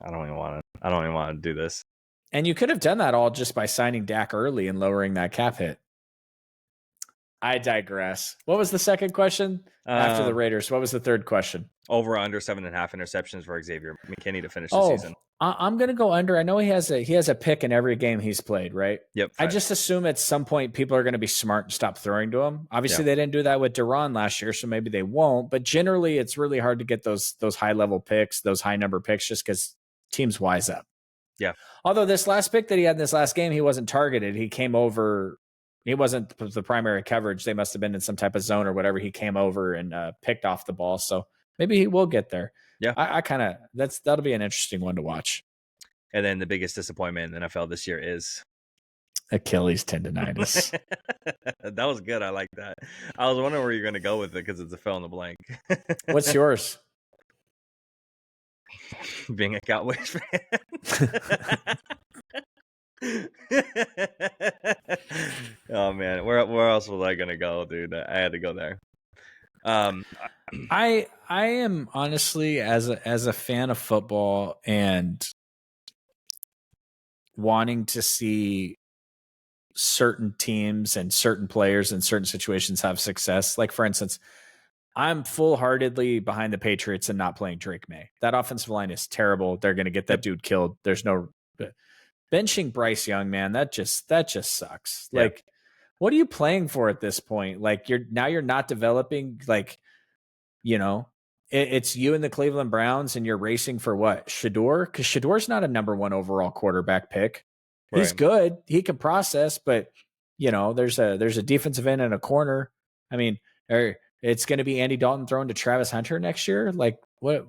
I don't even want to do this. And you could have done that all just by signing Dak early and lowering that cap hit. I digress. What was the second question after the Raiders? What was the third question? Over under 7.5 interceptions for Xavier McKinney to finish the season. I'm going to go under. I know he has a pick in every game he's played, right? Yep. I just assume at some point people are going to be smart and stop throwing to him. Obviously, They didn't do that with Duran last year, so maybe they won't. But generally, it's really hard to get those high level picks, those high number picks, just because teams wise up. Yeah. Although this last pick that he had in this last game, he wasn't targeted. He came over. He wasn't the primary coverage. They must have been in some type of zone or whatever. He came over and picked off the ball. So maybe he will get there. Yeah. I kind of that'll be an interesting one to watch. And then the biggest disappointment in the NFL this year is Achilles tendonitis. That was good. I like that. I was wondering where you're going to go with it because it's a fill in the blank. What's yours? Being a Cowboys fan. Oh man, where else was I gonna go, dude? I had to go there. I am honestly as a fan of football and wanting to see certain teams and certain players in certain situations have success. Like for instance, I'm full-heartedly behind the Patriots and not playing Drake May. That offensive line is terrible. They're going to get that dude killed. There's no benching Bryce Young, man. That just sucks. Yep. Like, what are you playing for at this point? Like you're not developing. Like, it's you and the Cleveland Browns, and you're racing for what? Shador? Because Shador's not a number 1 overall quarterback pick. Right. He's good. He can process, but there's a defensive end and a corner. I mean, it's going to be Andy Dalton thrown to Travis Hunter next year. Like what?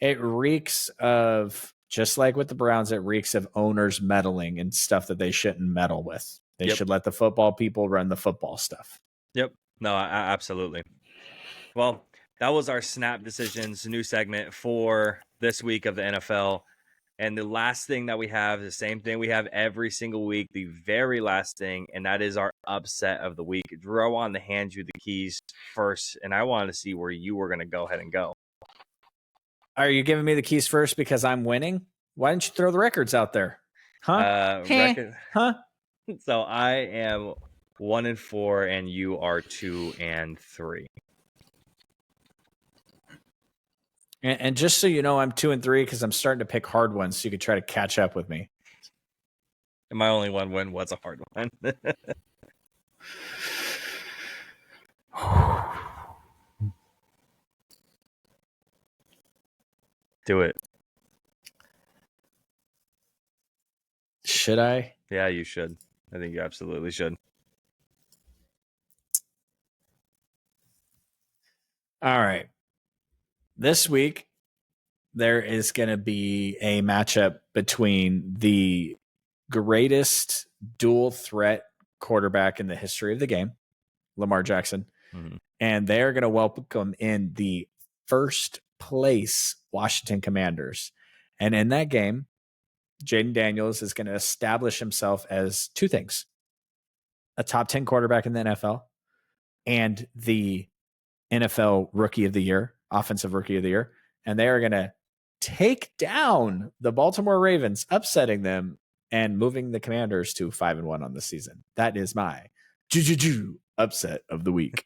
It reeks of, just like with the Browns, it reeks of owners meddling and stuff that they shouldn't meddle with. They should let the football people run the football stuff. Yep. No, absolutely. Well, that was our Snap Decisions new segment for this week of the NFL. And the last thing that we have, the same thing we have every single week, the very last thing, and that is our upset of the week. Drew, I wanted to hand you the keys first, and I wanted to see where you were going to go ahead and go. Are you giving me the keys first because I'm winning? Why didn't you throw the records out there? Huh? Huh? So I am 1-4, and you are 2-3. And just so you know, I'm 2-3 because I'm starting to pick hard ones, so you could try to catch up with me. And my only one win was a hard one. Do it. Should I? Yeah, you should. I think you absolutely should. All right. This week, there is going to be a matchup between the greatest dual threat quarterback in the history of the game, Lamar Jackson, and they're going to welcome in the first place Washington Commanders. And in that game, Jaden Daniels is going to establish himself as two things: a top 10 quarterback in the NFL and the NFL Rookie of the Year, Offensive Rookie of the Year. And they are going to take down the Baltimore Ravens, upsetting them and moving the Commanders to 5-1 on the season. That is my upset of the week.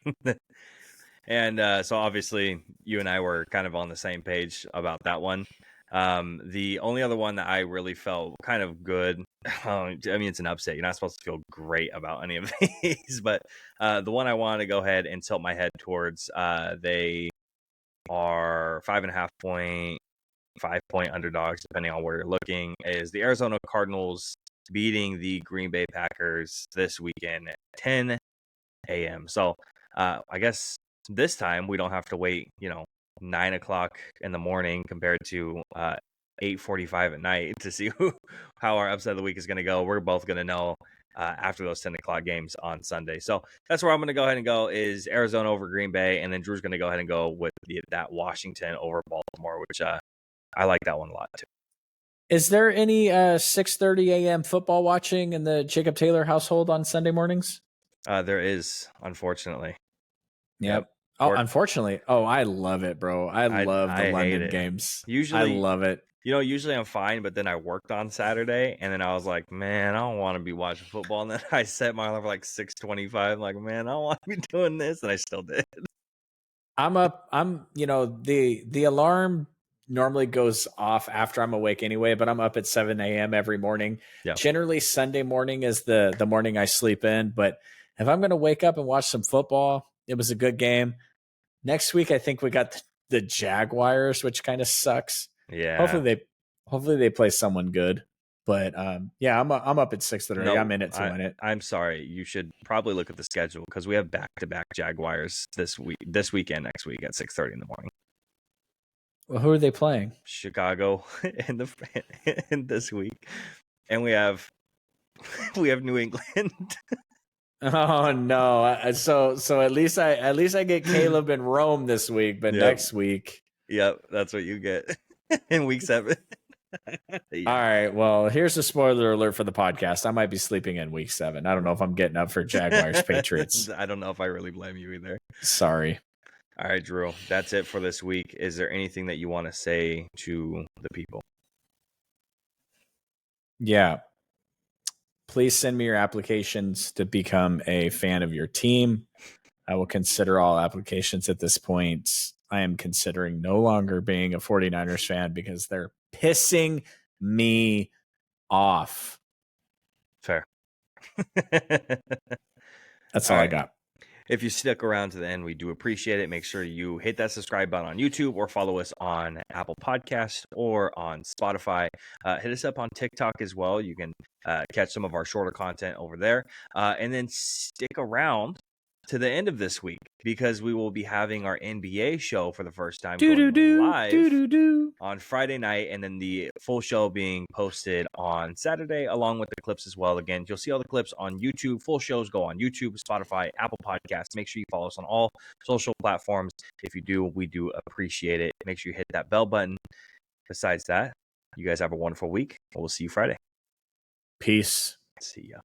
And so obviously you and I were kind of on the same page about that one. The only other one that I really felt kind of good, I mean, it's an upset. You're not supposed to feel great about any of these, but the one I wanted to go ahead and tilt my head towards, they are 5.5 point, 5-point underdogs, depending on where you're looking, is the Arizona Cardinals beating the Green Bay Packers this weekend at 10 a.m. So I guess this time we don't have to wait, 9 o'clock in the morning compared to 8:45 at night to see how our upset of the week is going to go. We're both going to know after those 10 o'clock games on Sunday. So that's where I'm going to go ahead and go is Arizona over Green Bay, and then Drew's going to go ahead and go with that Washington over Baltimore, which I like that one a lot too. Is there any 6:30 a.m. football watching in the Jacob Taylor household on Sunday mornings? There is, unfortunately. Yep. Oh, unfortunately. Oh, I love it, bro. I love the London games. Usually, I love it. Usually I'm fine, but then I worked on Saturday, and then I was like, man, I don't want to be watching football. And then I set my alarm for like 6:25. Like, man, I don't want to be doing this, and I still did. I'm up. The alarm normally goes off after I'm awake anyway, but I'm up at 7 a.m. every morning. Yeah. Generally, Sunday morning is the morning I sleep in. But if I'm going to wake up and watch some football, it was a good game. Next week, I think we got the Jaguars, which kind of sucks. Yeah. Hopefully they play someone good. But yeah, I'm up at 6:30. No, I'm in it to win it. I'm sorry. You should probably look at the schedule because we have back-to-back Jaguars this weekend, next week at 6:30 in the morning. Well, who are they playing? Chicago in this week, and we have New England. Oh no! So at least I get Caleb and Rome this week, but next week. Yep, that's what you get in week 7. Yeah. All right. Well, here's a spoiler alert for the podcast. I might be sleeping in week 7. I don't know if I'm getting up for Jaguars Patriots. I don't know if I really blame you either. Sorry. All right, Drew. That's it for this week. Is there anything that you want to say to the people? Yeah. Please send me your applications to become a fan of your team. I will consider all applications at this point. I am considering no longer being a 49ers fan because they're pissing me off. Fair. That's all I got. If you stick around to the end, we do appreciate it. Make sure you hit that subscribe button on YouTube or follow us on Apple Podcasts or on Spotify. Hit us up on TikTok as well. You can catch some of our shorter content over there. And then stick around to the end of this week because we will be having our NBA show for the first time live on Friday night, and then the full show being posted on Saturday along with the clips as well. Again, you'll see all the clips on YouTube. Full shows go on YouTube, Spotify, Apple Podcasts. Make sure you follow us on all social platforms. If you do, we do appreciate it. Make sure you hit that bell button. Besides that, you guys have a wonderful week, and we'll see you Friday. Peace. See ya.